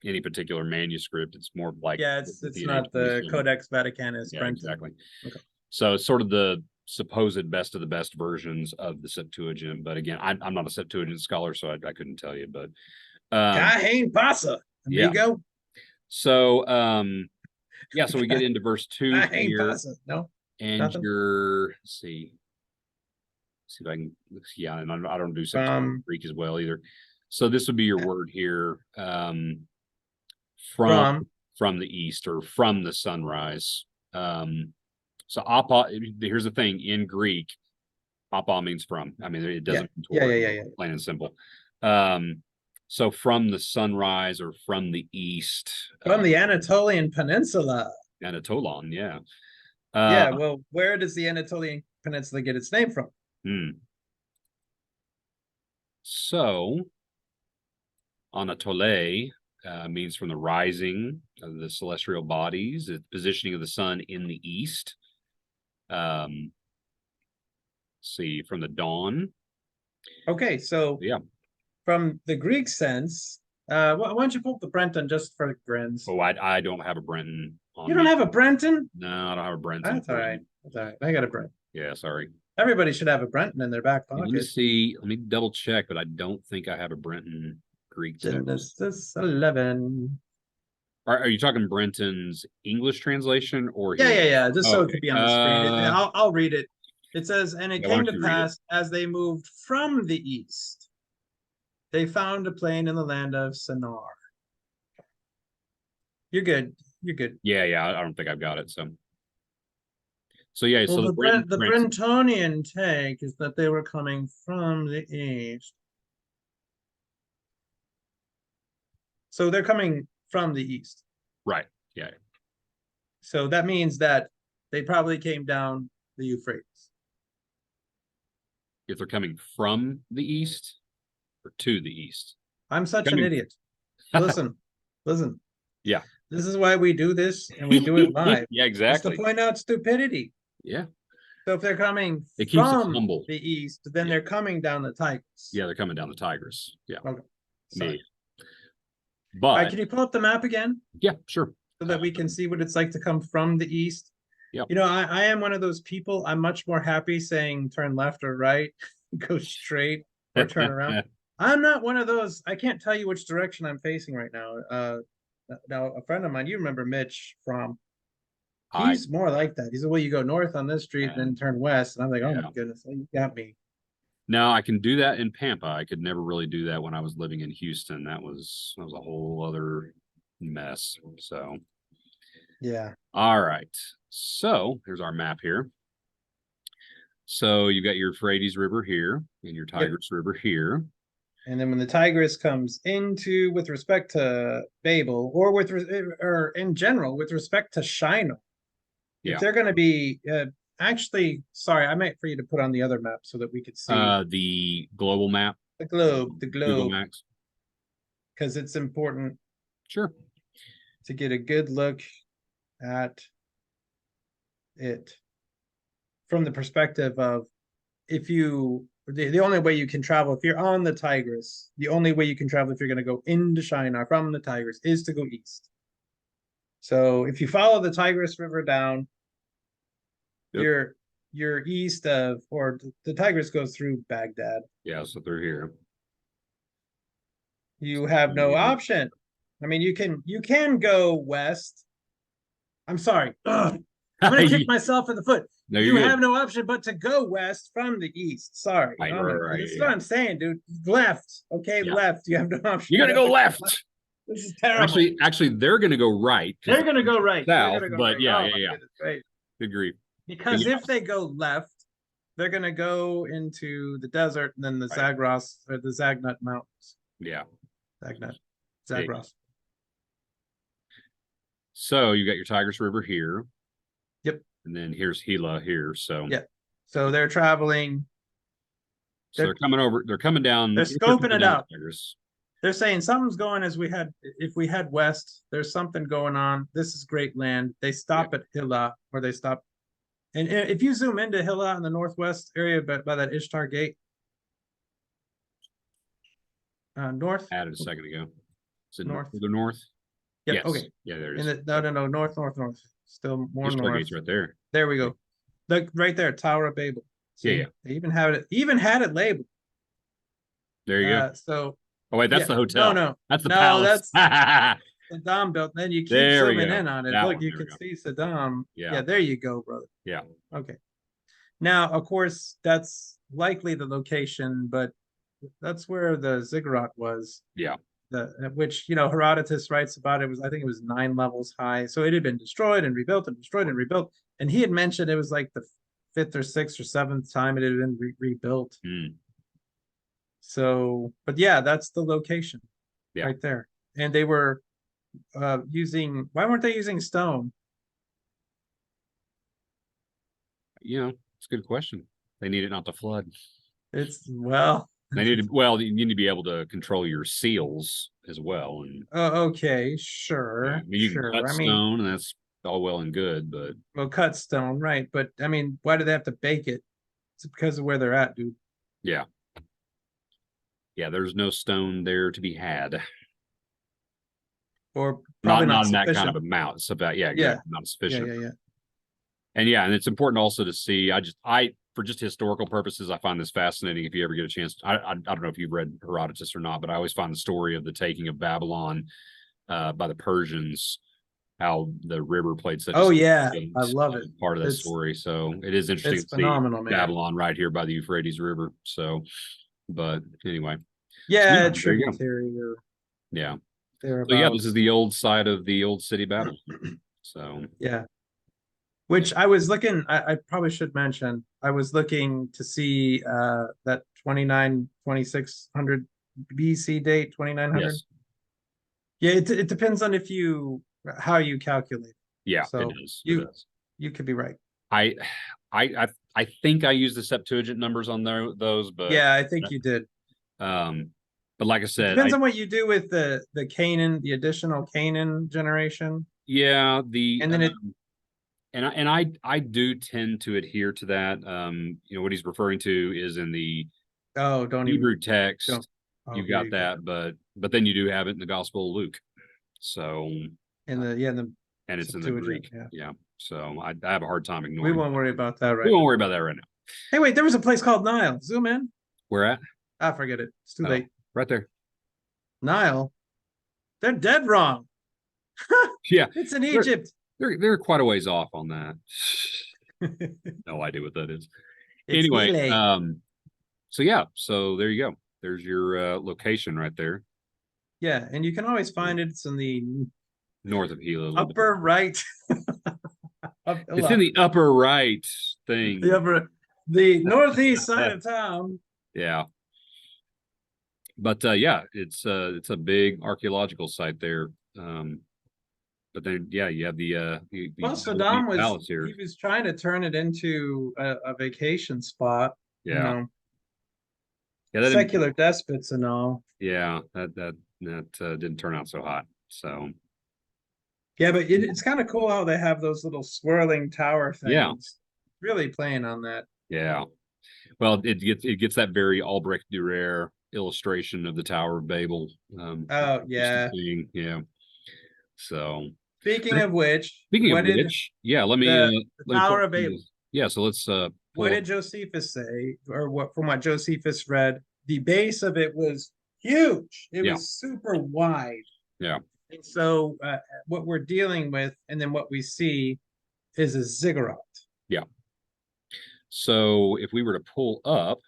any particular manuscript. It's more like... Yeah, it's not the Codex Vaticanus. Yeah, exactly. Okay. So it's sort of the supposed best of the best versions of the Septuagint. But again, I'm not a Septuagint scholar, so I couldn't tell you. But Cain pasa. There you go. So yeah, so we get into verse 2 here. No, and nothing? let's see if I can, yeah, and I don't do Septuagint Greek as well either. So this would be your word here, from the east, or from the sunrise. So apa, here's the thing, in Greek, apa means from. I mean, it doesn't mean toward, plain and simple. So from the sunrise, or from the east. From the Anatolian Peninsula. Anatolon, yeah. Yeah, well, where does the Anatolian Peninsula get its name from? So, Anatole means from the rising of the celestial bodies, the positioning of the sun in the east. See, from the dawn. Okay, so yeah, from the Greek sense, why don't you pull up the Brenton just for grins? Oh, I don't have a Brenton. You don't have a Brenton? No, I don't have a Brenton. That's all right. That's all right. I got a Brenton. Yeah, sorry. Everybody should have a Brenton in their back pocket. Let me double check, but I don't think I have a Brenton Greek text. Genesis 11. Are you talking Brenton's English translation, or yeah? Just so it could be on the screen. I'll read it. It says, and it came to pass as they moved from the east, they found a plain in the land of Shinar. You're good. You're good. Yeah. I don't think I've got it. So yeah. Well, so the Brentonian take is that they were coming from the east. So they're coming from the east. Right. Yeah. So that means that they probably came down the Euphrates. If they're coming from the east or to the east. I'm such an idiot. Listen. Yeah. This is why we do this, and we do it live. Yeah, exactly. It's to point out stupidity. Yeah. So if they're coming from the east, then they're coming down the Tigris. Yeah, they're coming down the Tigris. Yeah. Okay. Sorry. But all right, can you pull up the map again? Yeah, sure. So that we can see what it's like to come from the east. Yeah. You know, I am one of those people. I'm much more happy saying turn left or right, go straight, or turn around. I'm not one of those. I can't tell you which direction I'm facing right now. Now, a friend of mine, you remember Mitch from, he's more like that. He said, well, you go north on this street, then turn west. And I'm like, oh my goodness, you got me. No, I can do that in Pampa. I could never really do that when I was living in Houston. That was a whole other mess. So, yeah. All right. So here's our map here. So you've got your Euphrates River here and your Tigris River here. And then when the Tigris comes into, with respect to Babel, or in general, with respect to Shinar, if they're going to be, actually, sorry, I meant for you to put on the other map so that we could see. The global map. The globe. Google Maps. because it's important Sure. to get a good look at it from the perspective of if you the only way you can travel if you're on the Tigris, the only way you can travel if you're going to go into Shinar from the Tigris is to go east. So if you follow the Tigris River down, Yep. you're east of, or the Tigris goes through Baghdad. Yeah, so they're here. You have no option. I mean, you can go west. I'm sorry. Ugh. I'm gonna kick myself in the foot. No, You you're have good. no option but to go west from the east. Sorry. Right, Oh my right, God. right, This is yeah. what I'm saying, dude. Left. Okay, Yeah. left. You have no option. You're gonna You have go to left. This is terrible. Actually, they're gonna go right. 'Cause They're gonna go right. They're south, gonna go but right. yeah, Oh yeah, my yeah. goodness, right. Good grief. Because yeah. if they go left, they're gonna go into the desert and then the Right. Zagros or the Zagnut Mountains. Yeah. Zagnut. Zagros. So you got your Tigris River here. Yep. And then here's Gila here. So yeah. So they're traveling. So they're coming over. They're coming down. They're scoping it out. Tigris. They're saying something's going if we head west, there's something going on. This is great land. They stop at Hilla, or they stop. And if you zoom into Hilla in the northwest area by that Ishtar Gate, north. Added a second ago. Is it North. the north? Yeah. Yes. Okay. Yeah, there it is. No, north. Still more Ishtar north. Gate's right there. There we go. Look right there, Tower of Babel. See, yeah. They even had it labeled. There you go. So. Oh wait, that's the hotel. No, that's the palace. That's Saddam built. Then you keep zooming in on it. That Look, one. you can see Saddam. Yeah. There you go, brother. Yeah. Okay. Now, of course, that's likely the location, but that's where the ziggurat was. Yeah. Which Herodotus writes about. I think it was 9 levels high. So it had been destroyed and rebuilt and destroyed and rebuilt. And he had mentioned it was like the 5th or 6th or 7th time it had been rebuilt. Mm. So, but yeah, that's the location right there. And they were why weren't they using stone? It's a good question. They need it not to flood. They need you need to be able to control your seals as well. And okay, sure. you can cut stone, and that's all well and good, but cut stone, right? But I mean, why do they have to bake it? It's because of where they're at, dude. Yeah. There's no stone there to be had. Or not in that kind of amount. It's about not sufficient. And it's important also to see. For just historical purposes, I find this fascinating. If you ever get a chance, I don't know if you've read Herodotus or not, but I always find the story of the taking of Babylon by the Persians, how the river played such. I love it. Part of that story. So it is interesting to phenomenal, see man. Babylon right here by the Euphrates River. So, but anyway, tributary. Yeah. So this is the old side of the old city Babylon. So which I was looking, I probably should mention, I was looking to see that 2600 BC date, 2900. Yes. Yeah, it depends on how you calculate. Yeah, so it does. You could be right. I think I used the Septuagint numbers on those, but yeah, I think you did. But like I said, it depends on what you do with the Canaan, the additional Canaan generation. Yeah, and then I do tend to adhere to that. What he's referring to is in the Hebrew text. You got that, but then you do have it in the Gospel of Luke. So and it's in the Greek. Yeah. So I have a hard time ignoring. We won't worry about that right. We won't worry about that right now. Hey, wait, there was a place called Nile. Zoom in. Where at? I forget it. It's too late. Right there. Nile. They're dead wrong. Yeah. It's in Egypt. They're quite a ways off on that. No idea what that is. It's anyway, so there you go. There's your location right there. Yeah, and you can always find it. It's in the north of Gila. Upper right. It's in the upper right thing. The northeast side of town. Yeah. But it's a big archaeological site there. But then you have the Saddam was trying to turn it into a vacation spot. Yeah. Secular despots and all. Yeah, that that didn't turn out so hot. So Yeah, but it's kind of cool how they have those little swirling tower yeah, things. Really playing on that. yeah. Well, it gets that very Albrecht Dürer illustration of the Tower of Babel. Oh yeah. Thing. Yeah. So Speaking of which, speaking of what did which, yeah, let me the let me Tower pull of Babel? yeah, so let's What pull up. did Josephus say, or what from what Josephus read? The base of it was huge. It Yeah, was super wide. yeah. And so what we're dealing with, and then what we see, is a ziggurat. Yeah. So if we were to pull up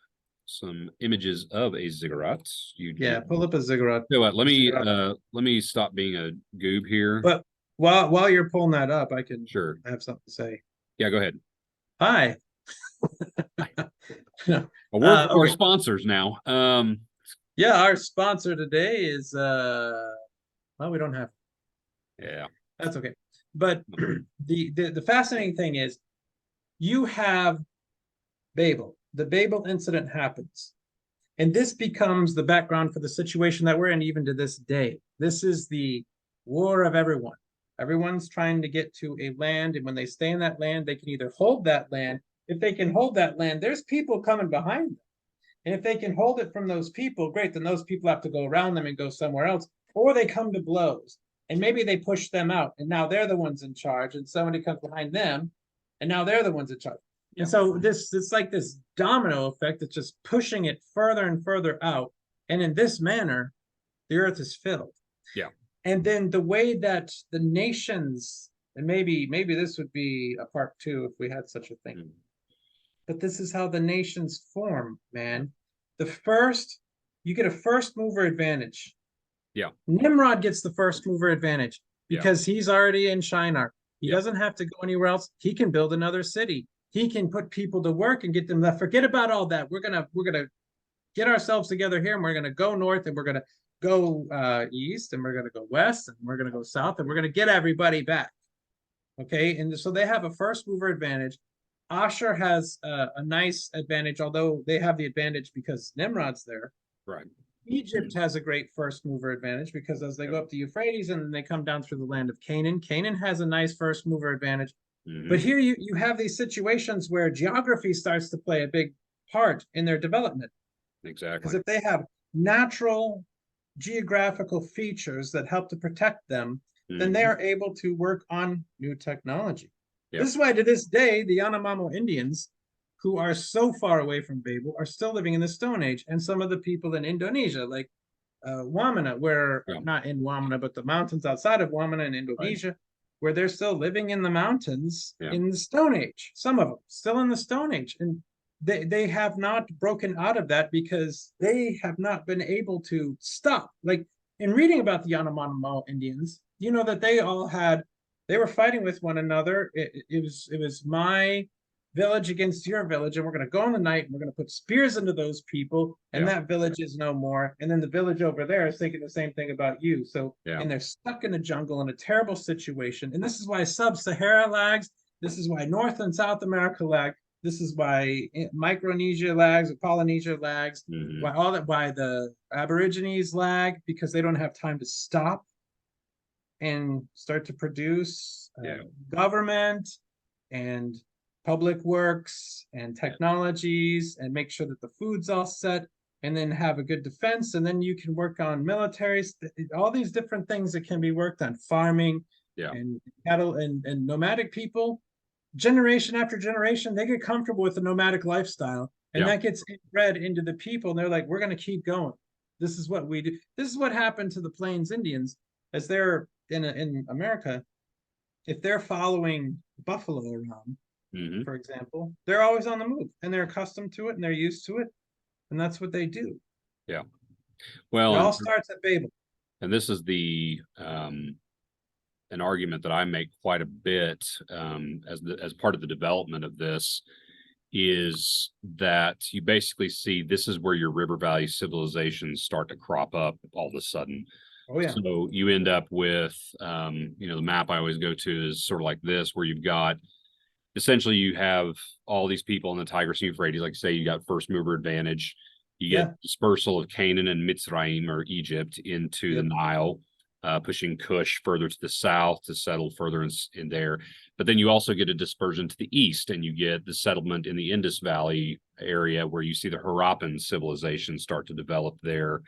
some images of a ziggurat, Yeah, pull up a ziggurat. You know what, Ziggurat. let me stop being a goob here. But while you're pulling that up, I can Sure. have something to say. Yeah, go ahead. Hi. A word for our Okay. sponsors now. Yeah, our sponsor today is well, we don't have. Yeah. That's okay. But the fascinating thing is you have Babel. The Babel incident happens. And this becomes the background for the situation that we're in even to this day. This is the war of everyone. Everyone's trying to get to a land, and when they stay in that land, they can either hold that land. If they can hold that land, there's people coming behind them. And if they can hold it from those people, great, then those people have to go around them and go somewhere else, or they come to blows. And maybe they push them out, and now they're the ones in charge, and somebody comes behind them, and now they're the ones in charge. Yeah. And so it's like this domino effect that's just pushing it further and further out. And in this manner, the earth is filled. Yeah. And then the way that the nations, and maybe this would be a part two if we had such a thing. Mm. But this is how the nations form, man. You get a first mover advantage. Yeah. Nimrod gets the first mover advantage because he's already in Shinar. He doesn't have to go anywhere else. He can build another city. He can put people to work and get them left. Forget about all that. We're gonna get ourselves together here, and we're gonna go north, and we're gonna go east, and we're gonna go west, and we're gonna go south, and we're gonna get everybody back. Okay, and so they have a first mover advantage. Asher has a nice advantage, although they have the advantage because Nimrod's there. Right. Egypt has a great first mover advantage because as they go up the Euphrates and then they come down through the land of Canaan, Canaan has a nice first mover advantage. Mm-hmm. But here you have these situations where geography starts to play a big part in their development. Exactly. Because if they have natural geographical features that help to protect them, then they are able to work on new technology. Yep. This is why to this day, the Yanomamo Indians, who are so far away from Babel, are still living in the Stone Age. And some of the people in Indonesia, like Wamena, not in Wamena, but the mountains outside of Wamena in Indonesia, right, where they're still living in the mountains in the Stone Age. Some of them still in the Stone Age. And they have not broken out of that because they have not been able to stop. Like in reading about the Yanomamo Indians, you know that they were fighting with one another. It was my village against your village, and we're going to go in the night and we're going to put spears into those people, and that village is no more. And then the village over there is thinking the same thing about you. So and they're stuck in the jungle in a terrible situation. And this is why Sub-Sahara lags. This is why North and South America lag. This is why Micronesia lags, or Polynesia lags. Mm-hmm. Why the Aborigines lag, because they don't have time to stop and start to produce government and public works and technologies and make sure that the food's all set, and then have a good defense, and then you can work on militaries, all these different things that can be worked on, farming and cattle and nomadic people. Generation after generation, they get comfortable with the nomadic lifestyle, and that gets bred into the people, and they're like, we're going to keep going. This is what we do. This is what happened to the Plains Indians as they're in America. If they're following buffalo around, for example, they're always on the move, and they're accustomed to it, and they're used to it, and that's what they do. Yeah. Well, it all starts at Babel. And this is an argument that I make quite a bit as part of the development of this, is that you basically see this is where your river valley civilizations start to crop up all of a sudden. Oh, yeah. So you end up with, the map I always go to is sort of like this, where you've got, essentially you have all these people in the Tigris and Euphrates, like say you got first mover advantage. You Yeah. get dispersal of Canaan and Mitzrayim, or Egypt, into the Nile, pushing Cush further to the south to settle further in there. But then you also get a dispersion to the east, and you get the settlement in the Indus Valley area, where you see the Harappan civilization start to develop there.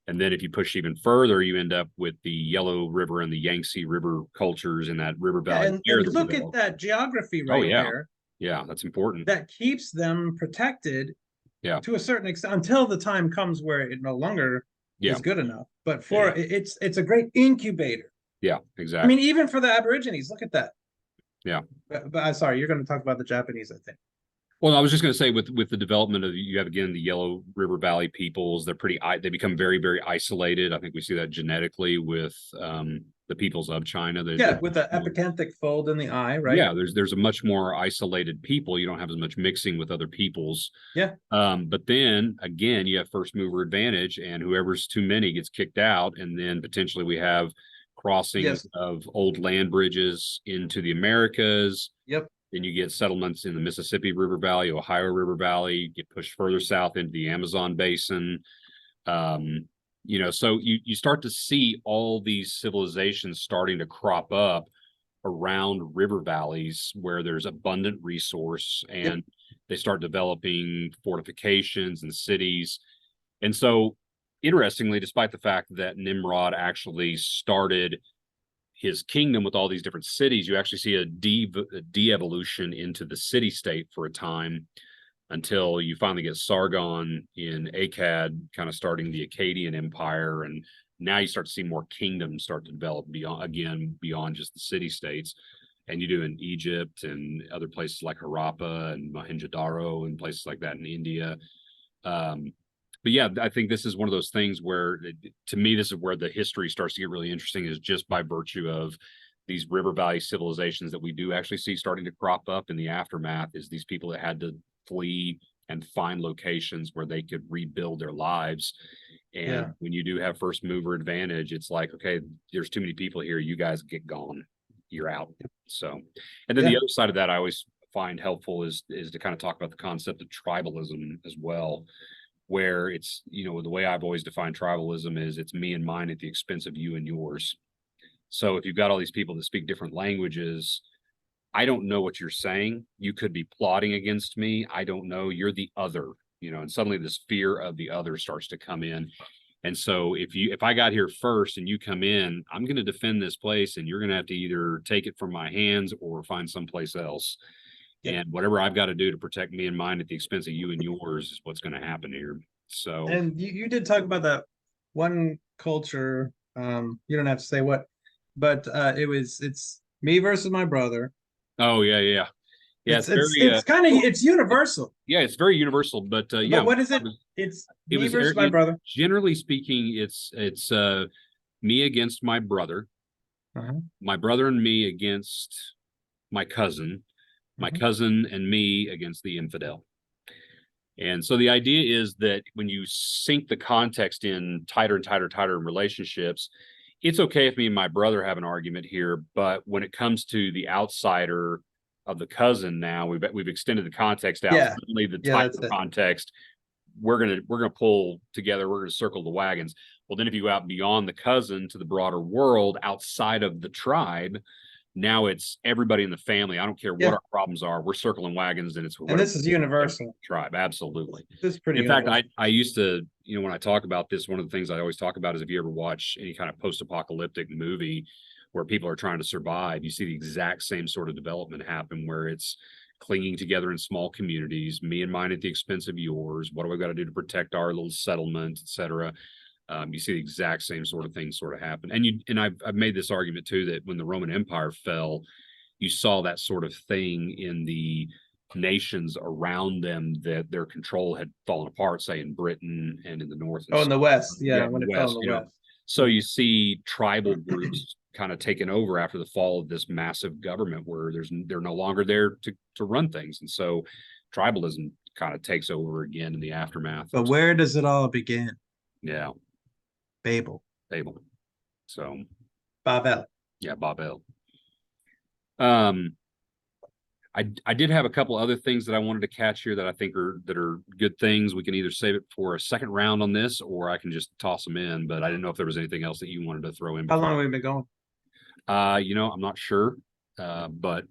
And then if you push even further, you end up with the Yellow River and the Yangtze River cultures in that river valley. And look at that geography right there. Yeah, that's important. That keeps them protected to a certain extent until the time comes where it no longer is good enough. But it's a great incubator. Yeah, exactly. I mean, even for the Aborigines, look at that. Yeah. But I'm sorry, you're going to talk about the Japanese, I think. Well, I was just going to say, with the development of, you have again the Yellow River Valley peoples. They become very, very isolated. I think we see that genetically with the peoples of China. With the epicanthic fold in the eye, right? Yeah, there's a much more isolated people. You don't have as much mixing with other peoples. Yeah. But then again, you have first mover advantage, and whoever's too many gets kicked out, and then potentially we have crossings of old land bridges into the Americas. Yep. Then you get settlements in the Mississippi River Valley, Ohio River Valley, get pushed further south into the Amazon basin. So you start to see all these civilizations starting to crop up around river valleys where there's abundant resource, and they start developing fortifications and cities. And so, interestingly, despite the fact that Nimrod actually started his kingdom with all these different cities, you actually see a de-evolution into the city-state for a time, until you finally get Sargon in Akkad kind of starting the Akkadian Empire. And now you start to see more kingdoms start to develop beyond just the city-states. And you do in Egypt and other places like Harappa and Mohenjo-daro and places like that in India. But yeah, I think this is one of those things where, to me, this is where the history starts to get really interesting, is just by virtue of these river valley civilizations that we do actually see starting to crop up in the aftermath, is these people that had to flee and find locations where they could rebuild their lives. And when you do have first mover advantage, it's like, okay, there's too many people here. You guys get gone. You're out. So, and then the other side of that I always find helpful is to kind of talk about the concept of tribalism as well, where it's, the way I've always defined tribalism is it's me and mine at the expense of you and yours. So if you've got all these people that speak different languages, I don't know what you're saying. You could be plotting against me. I don't know. You're the other, and suddenly this fear of the other starts to come in. And so if I got here first and you come in, I'm going to defend this place, and you're going to have to either take it from my hands or find someplace else. And whatever I've got to do to protect me and mine at the expense of you and yours is what's going to happen here. So, and you did talk about that one culture. You don't have to say what, but it's me versus my brother. Oh yeah. It's universal. Yeah, it's very universal. But But what is it? It's me versus my brother. Generally speaking, it's me against my brother, my brother and me against my cousin, my cousin and me against the infidel. And so the idea is that when you sink the context in tighter and tighter in relationships, it's okay if me and my brother have an argument here, but when it comes to the outsider of the cousin, now we've extended the context out. Suddenly the tighter context, we're gonna pull together, we're gonna circle the wagons. Well, then if you go out beyond the cousin to the broader world outside of the tribe, now it's everybody in the family. I don't care what our problems are. We're circling wagons, and this is universal. Tribe, absolutely. This is pretty. In fact, I used to, when I talk about this, one of the things I always talk about is if you ever watch any kind of post-apocalyptic movie where people are trying to survive, you see the exact same sort of development happen, where it's clinging together in small communities, me and mine at the expense of yours. What do we got to do to protect our little settlement, etc. You see the exact same sort of thing sort of happen. And I've made this argument too, that when the Roman Empire fell, you saw that sort of thing in the nations around them, that their control had fallen apart, say in Britain and in the north. And in the West. When it fell in the West. So you see tribal groups kind of taken over after the fall of this massive government, where they're no longer there to run things. And so tribalism kind of takes over again in the aftermath. But where does it all begin? Yeah. Babel. So Babel. Yeah, Babel. I did have a couple other things that I wanted to catch here that I think are good things. We can either save it for a second round on this, or I can just toss them in. But I didn't know if there was anything else that you wanted to throw in. How long have we been going? I'm not sure, but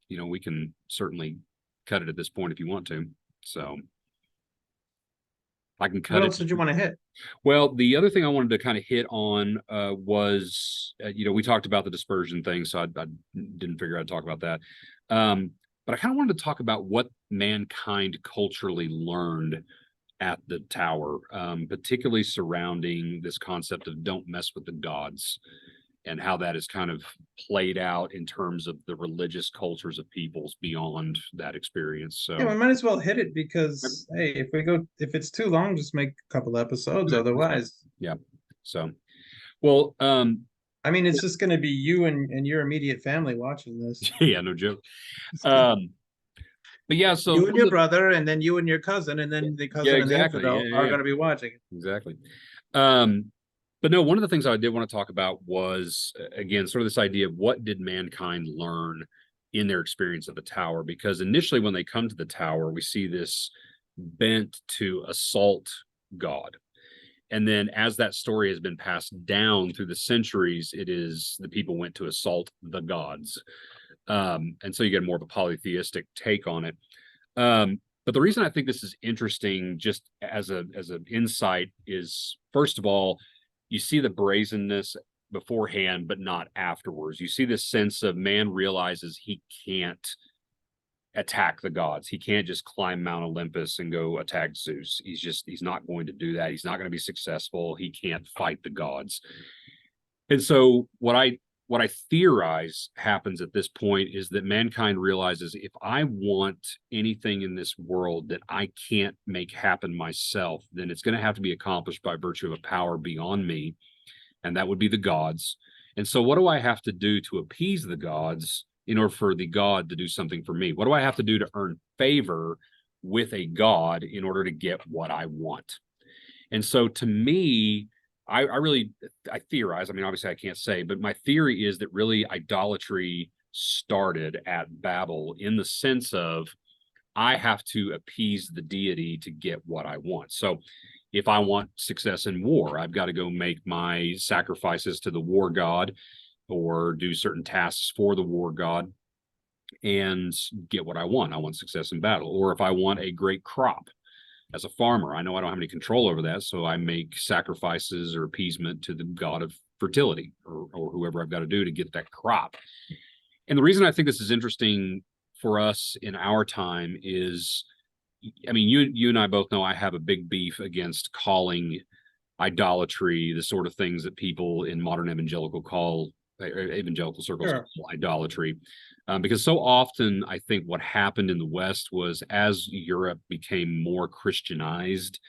we can certainly cut it at this point if you want to. So I can cut it. What else did you want to hit? Well, the other thing I wanted to kind of hit on was, we talked about the dispersion thing, so I didn't figure I'd talk about that. But I kind of wanted to talk about what mankind culturally learned at the tower, particularly surrounding this concept of don't mess with the gods, and how that is kind of played out in terms of the religious cultures of peoples beyond that experience. So yeah, we might as well hit it because hey, if it's too long, just make a couple episodes. Otherwise, yeah. So, well, I mean, it's just going to be you and your immediate family watching this. Yeah, no joke. But yeah, so you and your brother, and then you and your cousin, and then the cousin and the infidel are going to be watching it. Exactly. But no, one of the things I did want to talk about was, again, sort of this idea of what did mankind learn in their experience of the tower? Because initially when they come to the tower, we see this bent to assault God. And then as that story has been passed down through the centuries, it is the people went to assault the gods. And so you get more of a polytheistic take on it. But the reason I think this is interesting, just as an insight, is first of all, you see the brazenness beforehand, but not afterwards. You see this sense of man realizes he can't attack the gods. He can't just climb Mount Olympus and go attack Zeus. He's not going to do that. He's not going to be successful. He can't fight the gods. And so what I theorize happens at this point is that mankind realizes, if I want anything in this world that I can't make happen myself, then it's going to have to be accomplished by virtue of a power beyond me, and that would be the gods. And so what do I have to do to appease the gods in order for the god to do something for me? What do I have to do to earn favor with a god in order to get what I want? And so to me, I theorize, I mean, obviously I can't say, but my theory is that really idolatry started at Babel, in the sense of I have to appease the deity to get what I want. So if I want success in war, I've got to go make my sacrifices to the war god or do certain tasks for the war god and get what I want. I want success in battle. Or if I want a great crop, as a farmer, I know I don't have any control over that, so I make sacrifices or appeasement to the god of fertility, or whoever I've got to do to get that crop. And the reason I think this is interesting for us in our time is, I mean, you and I both know I have a big beef against calling idolatry the sort of things that people in modern evangelical circles Sure. call idolatry. Because so often I think what happened in the West was, as Europe became more Christianized,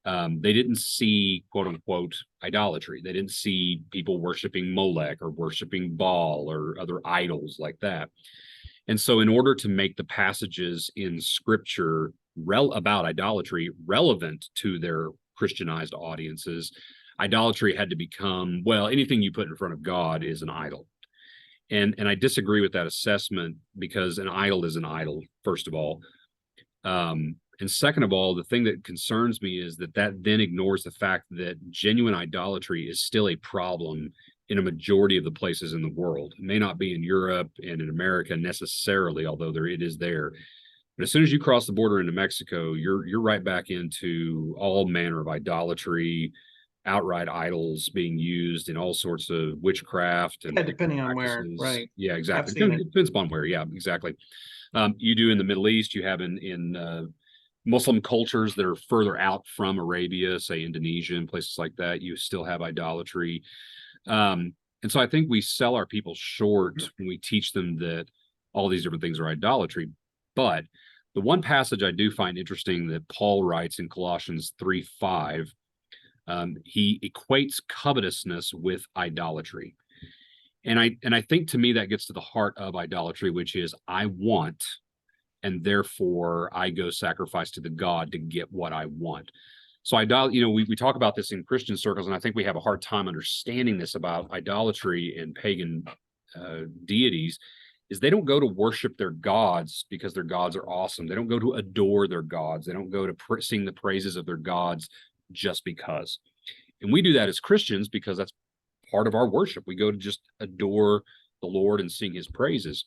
they didn't see, quote unquote, idolatry. They didn't see people worshiping Molech or worshiping Baal or other idols like that. And so in order to make the passages in scripture about idolatry relevant to their Christianized audiences, idolatry had to become, well, anything you put in front of God is an idol. And I disagree with that assessment, because an idol is an idol, first of all. And second of all, the thing that concerns me is that then ignores the fact that genuine idolatry is still a problem in a majority of the places in the world. It may not be in Europe and in America necessarily, although it is there. But as soon as you cross the border into Mexico, you're right back into all manner of idolatry, outright idols being used in all sorts of witchcraft and depending on where, right? Yeah, exactly. It depends upon where. Yeah, exactly. You do in the Middle East, you have in Muslim cultures that are further out from Arabia, say Indonesia and places like that, you still have idolatry. And so I think we sell our people short when we teach them that all these different things are idolatry. But the one passage I do find interesting that Paul writes in Colossians 3:5, he equates covetousness with idolatry. And I think, to me, that gets to the heart of idolatry, which is I want, and therefore I go sacrifice to the god to get what I want. So we talk about this in Christian circles, and I think we have a hard time understanding this about idolatry and pagan deities, is they don't go to worship their gods because their gods are awesome. They don't go to adore their gods. They don't go to sing the praises of their gods just because. And we do that as Christians because that's part of our worship. We go to just adore the Lord and sing his praises.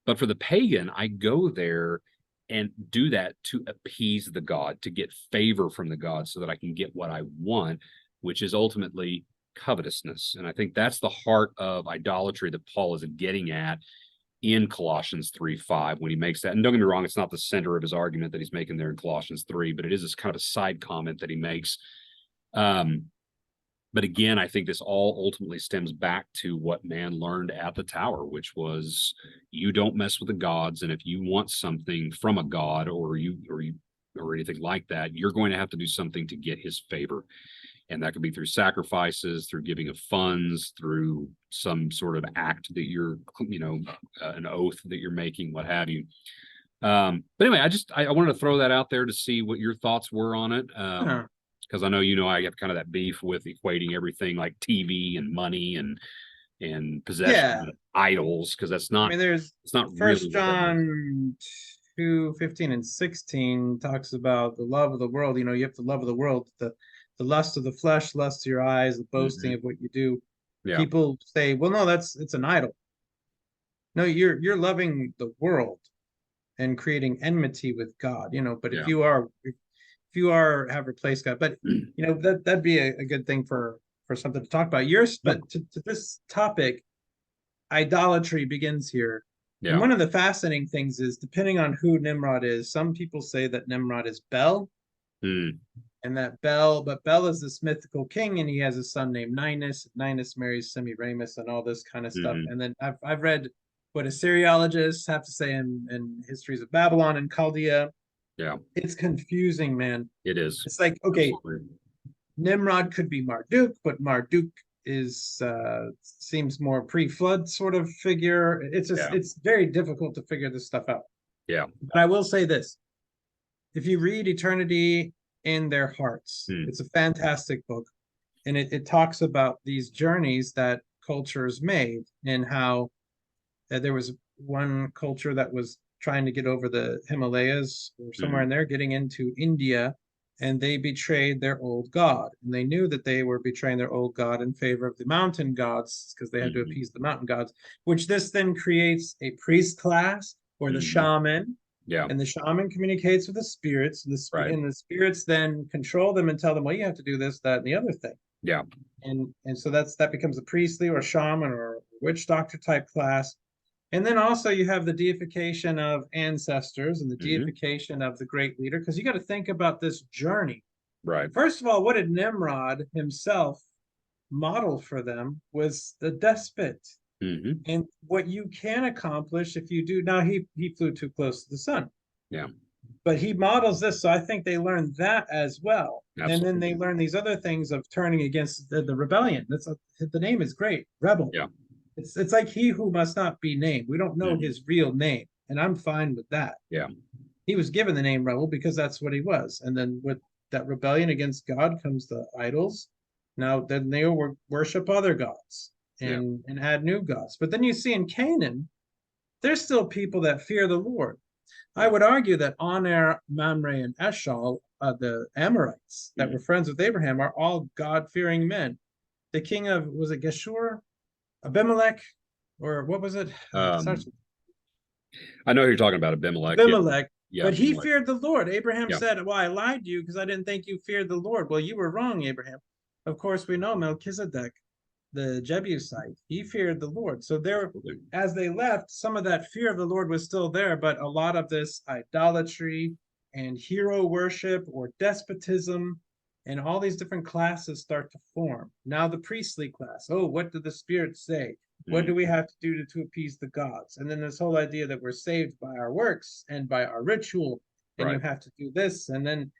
But for the pagan, I go there and do that to appease the god, to get favor from the god so that I can get what I want, which is ultimately covetousness. And I think that's the heart of idolatry that Paul is getting at in Colossians 3:5 when he makes that. And don't get me wrong, it's not the center of his argument that he's making there in Colossians 3, but it is this kind of a side comment that he makes. But again, I think this all ultimately stems back to what man learned at the tower, which was you don't mess with the gods. And if you want something from a god or anything like that, you're going to have to do something to get his favor. And that could be through sacrifices, through giving of funds, through some sort of act that you're, an oath that you're making, what have you. But anyway, I wanted to throw that out there to see what your thoughts were on it. Because I know, I have kind of that beef with equating everything like TV and money and possession with idols, because that's not. It's not First really John 2:15 and 16 talks about the love of the world. You have the love of the world, the lust of the flesh, lust of your eyes, the boasting of what you do. Yeah. People say, well, no, it's an idol. No, you're loving the world and creating enmity with God. But if you have replaced God, but that'd be a good thing for something to talk about. But to this topic, idolatry begins here. Yeah. And one of the fascinating things is, depending on who Nimrod is, some people say that Nimrod is Bel, and that Bel is this mythical king, and he has a son named Ninus. Ninus marries Semiramis and all this kind of stuff. And then I've read what Assyriologists have to say in histories of Babylon and Chaldea. Yeah, it's confusing, man. It is. It's like, okay, absolutely. Nimrod could be Marduk, but Marduk seems more pre-flood sort of figure. It's very difficult to figure this stuff out. Yeah. But I will say this. If you read Eternity in Their Hearts, it's a fantastic book. And it talks about these journeys that cultures made, and how there was one culture that was trying to get over the Himalayas or somewhere in there, getting into India, and they betrayed their old god. And they knew that they were betraying their old god in favor of the mountain gods, because they had to appease the mountain gods, which this then creates a priest class, or the shaman. Yeah. And the shaman communicates with the spirits, and the spirits then control them and tell them, well, you have to do this, that, and the other thing. Yeah. And so that becomes a priestly or shaman or witch doctor type class. And then also you have the deification of ancestors and the deification of the great leader, because you got to think about this journey. Right. First of all, what did Nimrod himself model for them was the despot. And what you can accomplish if you do. Now, he flew too close to the sun. Yeah. But he models this, so I think they learned that as well. Absolutely. And then they learn these other things of turning against the rebellion. The name is great, rebel. Yeah. It's like he who must not be named. We don't know his real name, and I'm fine with that. Yeah. He was given the name rebel because that's what he was. And then with that rebellion against God comes the idols. Now, then they worship other gods and add new gods. But then you see in Canaan, there's still people that fear the Lord. I would argue that Aner, Mamre, and Eshol, the Amorites that were friends with Abraham, are all God-fearing men. The king of, was it Geshur? Abimelech, or what was it? I know who you're talking about, Abimelech. Yeah, but he feared the Lord. Abraham said, well, I lied to you because I didn't think you feared the Lord. Well, you were wrong, Abraham. Of course, we know Melchizedek, the Jebusite, he feared the Lord. So as they left, some of that fear of the Lord was still there, but a lot of this idolatry and hero worship or despotism and all these different classes start to form. Now the priestly class. Oh, what do the spirits say? What do we have to do to appease the gods? And then this whole idea that we're saved by our works and by our ritual, and you have to do this, and then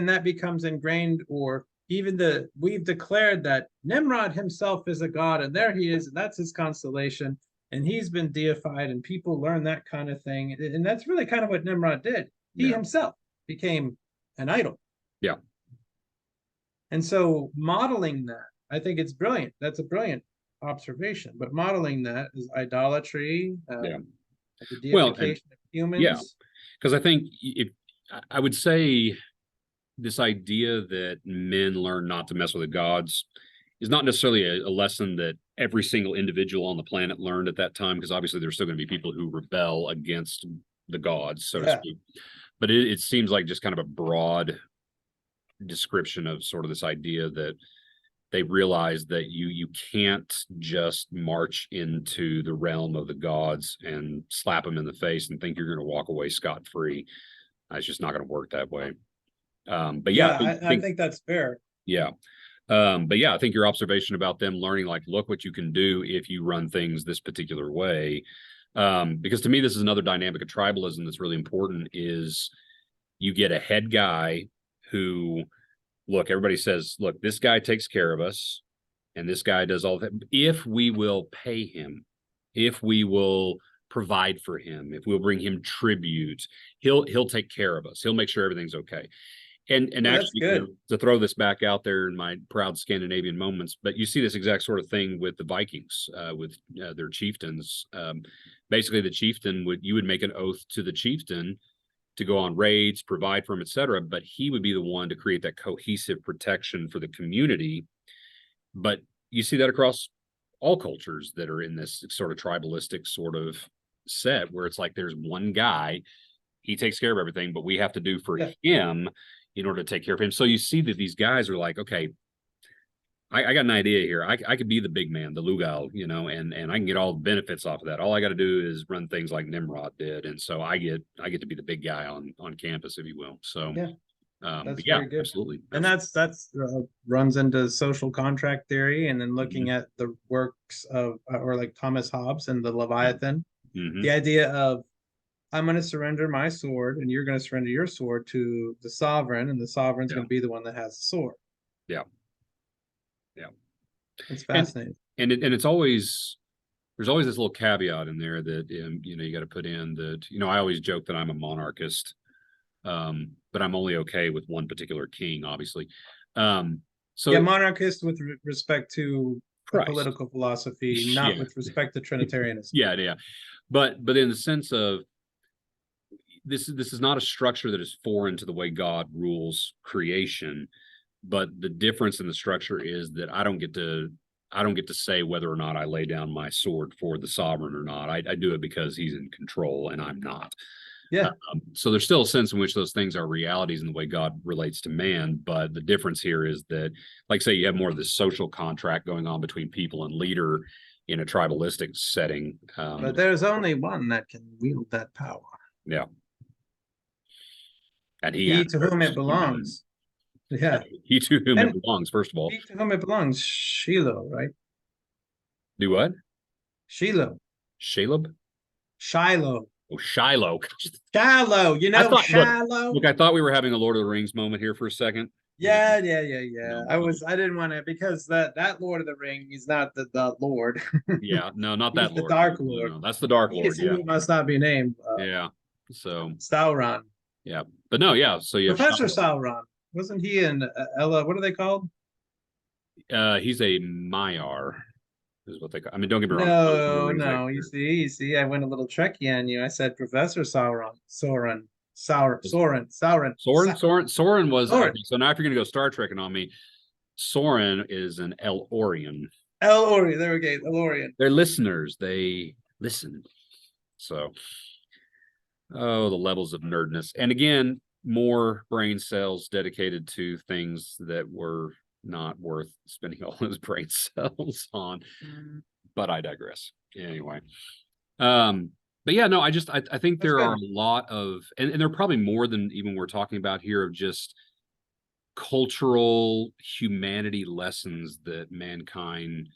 that becomes ingrained. Or even we've declared that Nimrod himself is a god, and there he is, and that's his constellation, and he's been deified, and people learn that kind of thing. And that's really kind of what Nimrod did. He himself became an idol. Yeah. And so modeling that, I think it's brilliant. That's a brilliant observation. But modeling that is idolatry, The Well, deification of yeah, humans. because I think if I would say this idea that men learn not to mess with the gods is not necessarily a lesson that every single individual on the planet learned at that time, because obviously there's still going to be people who rebel against the gods, so to Yeah. speak. But it seems like just kind of a broad description of sort of this idea that they realize that you can't just march into the realm of the gods and slap them in the face and think you're going to walk away scot-free. It's just not going to work that way. But yeah, Yeah, I think that's fair. yeah. But yeah, I think your observation about them learning, like, look what you can do if you run things this particular way. Because to me, this is another dynamic of tribalism that's really important, is you get a head guy who, look, everybody says, look, this guy takes care of us and this guy does all that. If we will pay him, if we will provide for him, if we'll bring him tribute, he'll take care of us. He'll make sure everything's okay. And Yeah, actually, that's good. to throw this back out there in my proud Scandinavian moments, but you see this exact sort of thing with the Vikings, with their chieftains. Basically, the chieftain you would make an oath to the chieftain to go on raids, provide for him, etc. But he would be the one to create that cohesive protection for the community. But you see that across all cultures that are in this sort of tribalistic sort of set, where it's like there's one guy, he takes care of everything, but we have to do for him in order to take care of him. So you see that these guys are like, okay, I got an idea here. I could be the big man, the Lugal, and I can get all the benefits off of that. All I got to do is run things like Nimrod did, and so I get to be the big guy on campus, if you will. So Yeah, that's yeah, very good. absolutely. And that's runs into social contract theory, and then looking at the works of or like Thomas Hobbes and the Leviathan, the idea of, I'm going to surrender my sword and you're going to surrender your sword to the sovereign, and the sovereign's going to be the one that has the sword. Yeah. Yeah. It's fascinating. And it's always, there's always this little caveat in there that, you got to put in that, I always joke that I'm a monarchist, but I'm only okay with one particular king, obviously. So yeah, monarchist with respect to political philosophy, not yeah. with respect to Trinitarianism. Yeah. But in the sense of, this is not a structure that is foreign to the way God rules creation, but the difference in the structure is that I don't get to say whether or not I lay down my sword for the sovereign or not. I do it because he's in control and I'm not. Yeah. So there's still a sense in which those things are realities in the way God relates to man. But the difference here is that, like, say you have more of this social contract going on between people and leader in a tribalistic setting. But there's only one that can wield that power. Yeah. And he to whom it belongs. Yeah. He to whom it belongs, first of all. He to whom it belongs, Shiloh, right? Do what? Shiloh. Shaleb? Shiloh. Oh, Shiloh. Shiloh, Shiloh. Look, I thought we were having a Lord of the Rings moment here for a second. Yeah. I didn't want to, because that Lord of the Ring is not the Lord. Yeah, no, not that the Lord. Dark Lord. No, that's the Dark Lord. He must not be named. Yeah. So Sauron. Yeah, but no, yeah. So you have Professor Sauron. Wasn't he in Ella? What are they called? He's a Maiar, is what they call. I mean, don't get me wrong. No. You see, I went a little Trekkie on you. I said Professor Sauron. Soren was. Soren. Okay, so now if you're gonna go Star Trekking on me, Soren is an El-Orion. El-Orion. There we go. El-Orion. They're listeners. They listen. So, the levels of nerdness, and again, more brain cells dedicated to things that were not worth spending all those brain cells on. But I digress. Anyway, but yeah, no, I think there are a lot of, and there are probably more than even we're talking about here, of just cultural humanity lessons that mankind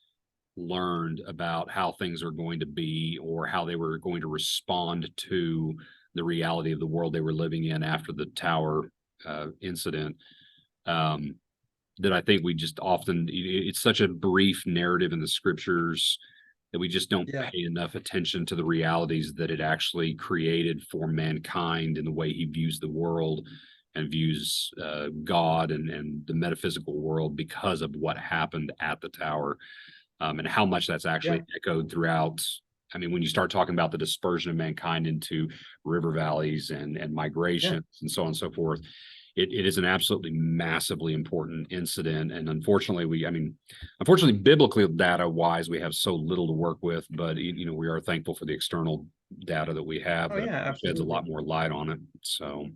learned about how things are going to be, or how they were going to respond to the reality of the world they were living in after the Tower incident. That I think we just often, it's such a brief narrative in the scriptures that we just don't pay enough attention to the realities that it actually created for mankind in the way he views the world and views God and the metaphysical world, because of what happened at the Tower, and how much that's actually echoed throughout I mean, when you start talking about the dispersion of mankind into river valleys and migrations and so on and so forth, it is an absolutely massively important incident. And unfortunately, unfortunately, biblical data wise, we have so little to work with, but we are thankful for the external data that we have Oh that yeah, sheds a absolutely. lot more light on it. So,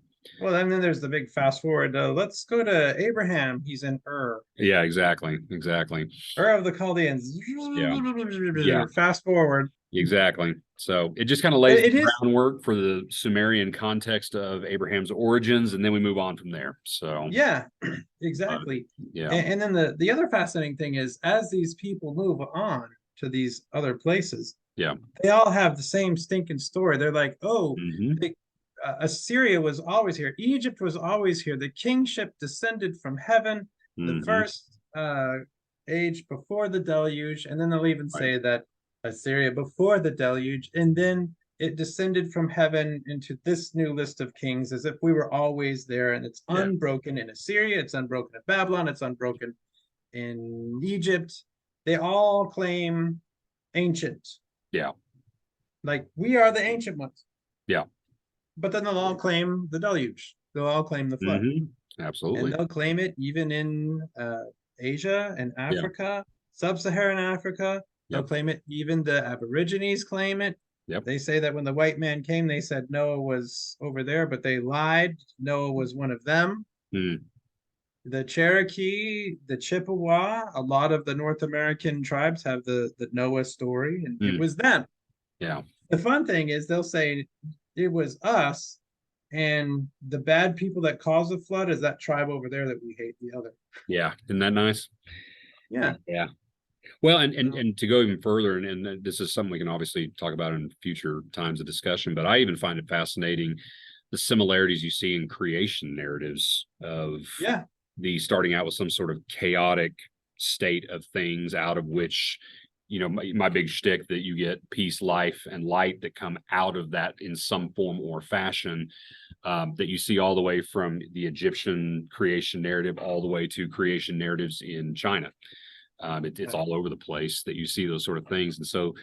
Well, and then there's the big fast forward. Let's go to Abraham. He's in yeah, exactly. Ur of the Chaldeans. Yeah. Yeah, Fast forward. exactly. So it just kind of lays It the is. groundwork for the Sumerian context of Abraham's origins, and then we move on from there. So, Yeah, uh, exactly. yeah. And then the other fascinating thing is, as these people move on to these other places, Yeah. they all have the same stinking story. They're like, oh, Hmm. Assyria was always here. Egypt was always here. The kingship descended from heaven, the Hmm. first age before the deluge. And then they'll even Right. say that Assyria before the deluge. And then it descended from heaven into this new list of kings as if we were always there. And it's Yeah. unbroken in Assyria, it's unbroken in Babylon, it's unbroken in Egypt. They all claim ancient. Yeah. Like we are the ancient ones. Yeah. But then they'll all claim the deluge. They'll all claim the flood. Hmm. And Absolutely. they'll claim it even in Asia and Yeah. Africa, sub-Saharan Africa. They'll Yep. claim it. Even the Aborigines claim it. Yep. They say that when the white man came, they said Noah was over there, but they lied. Noah was one of them. Mm. The Cherokee, the Chippewa, a lot of the North American tribes have the Noah story, and it Mm. was them. Yeah. The fun thing is they'll say it was us, and the bad people that caused the flood is that tribe over there that we hate the other. Yeah. Isn't that nice? Yeah. Yeah. Well, and So, to go even further, and this is something we can obviously talk about in future times of discussion, but I even find it fascinating the similarities you see in creation narratives of yeah. the starting out with some sort of chaotic state of things out of which, my big shtick that you get peace, life, and light that come out of that in some form or fashion, that you see all the way from the Egyptian creation narrative all the way to creation narratives in China. It's all over the place that you see those sort of things. And so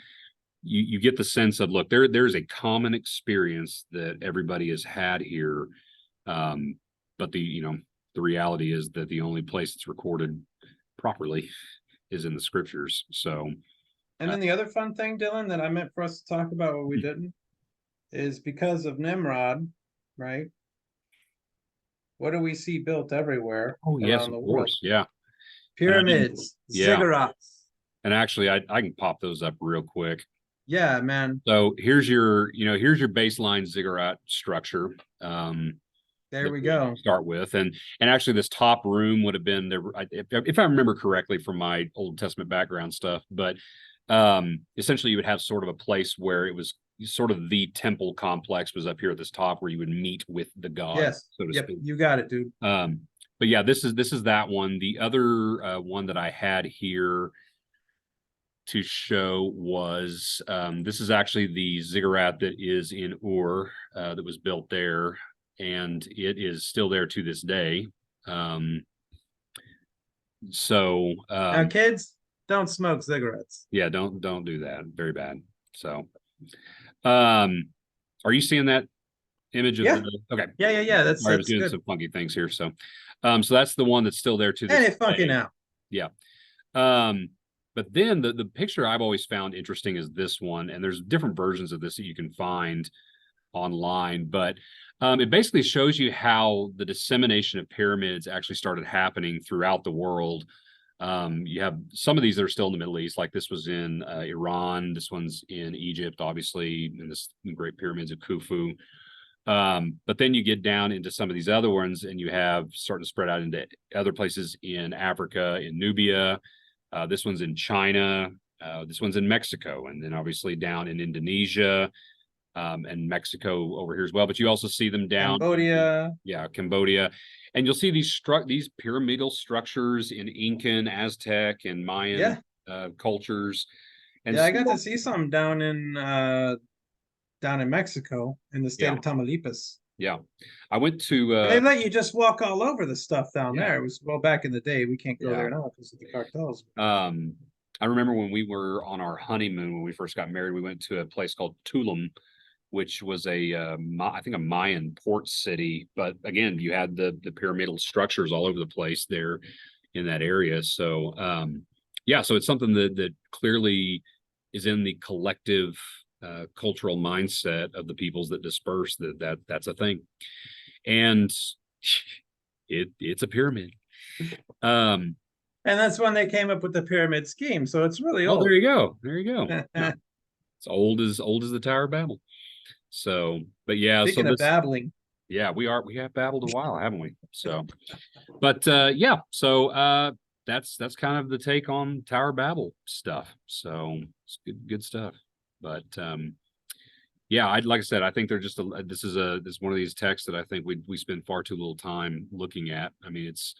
you get the sense of, look, there's a common experience that everybody has had here. But the reality is that the only place it's recorded properly is in the scriptures. So, And then the other fun thing, Dylan, that I meant for us to talk about what we didn't is because of Nimrod, right? What do we see built everywhere oh yes, around of the world? course, yeah, and Pyramids, yeah, ziggurats. and actually, I can pop those up real quick. Yeah, man. So here's your baseline ziggurat structure. There That we we go. start with, and actually this top room would have been there, if I remember correctly from my Old Testament background stuff, but essentially you would have sort of a place where it was sort of the temple complex was up here at this top where you would meet with the god, Yes. so to Yep. speak. You got it, dude. But yeah, this is that one. The other one that I had here to show was this is actually the ziggurat that is in Ur, that was built there, and it is still there to this day. So Now, kids, don't smoke cigarettes. yeah, don't do that. Very bad. So are you seeing that image of Yeah. the okay? Yeah. That's I was doing good. some funky things here. So so that's the one that's still there to And this it's funky day. now. Yeah. But then the picture I've always found interesting is this one, and there's different versions of this that you can find online, but it basically shows you how the dissemination of pyramids actually started happening throughout the world. You have some of these that are still in the Middle East, like this was in Iran, this one's in Egypt, obviously, in this Great Pyramids of Khufu. But then you get down into some of these other ones, and you have starting to spread out into other places in Africa, in Nubia. This one's in China. This one's in Mexico, and then obviously down in Indonesia, and Mexico over here as well. But you also see them down Cambodia. Cambodia, and you'll see these pyramidal structures in Incan, Aztec, and Mayan cultures. And I got to see some down in Mexico in the state of Tamaulipas. Yeah, I went to. And they let you just walk all over the stuff down Yeah. there. It was back in the day. We can't go there now because of the cartels. I remember when we were on our honeymoon, when we first got married, we went to a place called Tulum, which was I think a Mayan port city. But again, you had the pyramidal structures all over the place there in that area. So yeah, so it's something that clearly is in the collective cultural mindset of the peoples that disperse. That's a thing, and it's a pyramid. And that's when they came up with the pyramid scheme. So it's really Oh, old. there you go. There you go. Yeah. It's old as the Tower of Babel. So, but yeah, Speaking of babbling. Yeah, we have babbled a while, haven't we? So, but yeah, so that's kind of the take on Tower of Babel stuff. So it's good stuff. But yeah, like I said, I think they're just this is one of these texts that I think we spend far too little time looking at. I mean, it's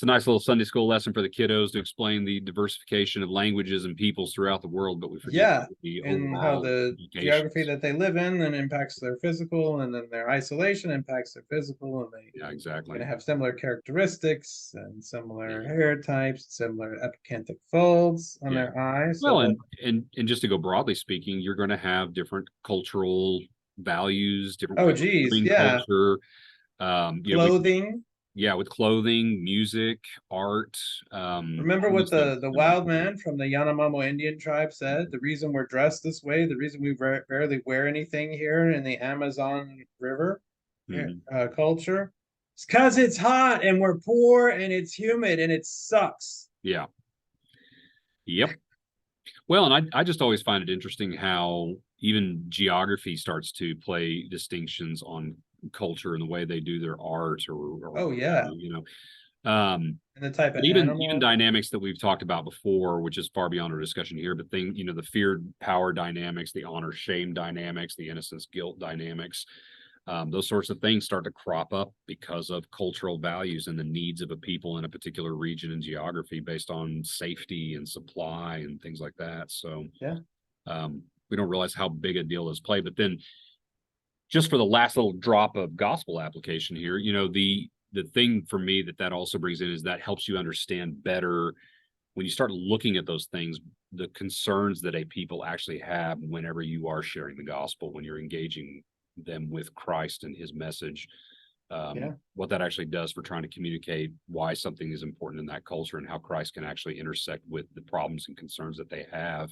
a nice little Sunday school lesson for the kiddos to explain the diversification of languages and peoples throughout the world, but we forget and how the geography that they live in then impacts their physical, and then their isolation impacts their physical, and they exactly have similar characteristics and similar hair types, similar epicanthic folds on their eyes. Well, and just to go broadly speaking, you're going to have different cultural values, different culture, clothing. With clothing, music, art. Remember what the wild man from the Yanomamo Indian tribe said? The reason we're dressed this way, the reason we rarely wear anything here in the Amazon River culture, it's because it's hot and we're poor and it's humid and it sucks. Yeah. Yep. Well, and I just always find it interesting how even geography starts to play distinctions on culture and the way they do their art and the type of even dynamics that we've talked about before, which is far beyond our discussion here, but the fear power dynamics, the honor shame dynamics, the innocence guilt dynamics, those sorts of things start to crop up because of cultural values and the needs of a people in a particular region and geography based on safety and supply and things like that. So we don't realize how big a deal this play. But then just for the last little drop of gospel application here, the thing for me that also brings in is that helps you understand better when you start looking at those things, the concerns that a people actually have whenever you are sharing the gospel, when you're engaging them with Christ and his message, what that actually does for trying to communicate why something is important in that culture and how Christ can actually intersect with the problems and concerns that they have,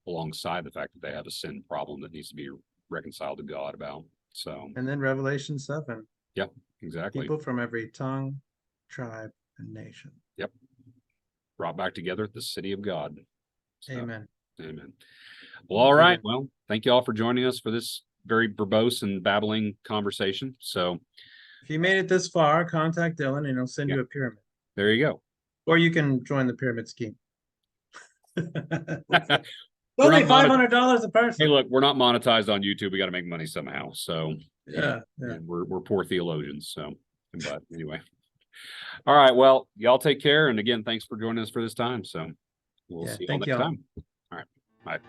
alongside the fact that they have a sin problem that needs to be reconciled to God about. So, and then Revelation 7. Yeah, exactly. People from every tongue, tribe, and nation. Yep. Brought back together at the city of God. So, Amen. Well, all right. Well, thank you all for joining us for this very verbose and babbling conversation. So if you made it this far, contact Dillon and he'll send you a pyramid. There you go. Or you can join the pyramid scheme. Only $500 a person. Hey, look, we're not monetized on YouTube. We got to make money somehow. So we're poor theologians. So, but anyway, all right. Well, y'all take care. And again, thanks for joining us for this time. So we'll see you all next time. All right. Bye.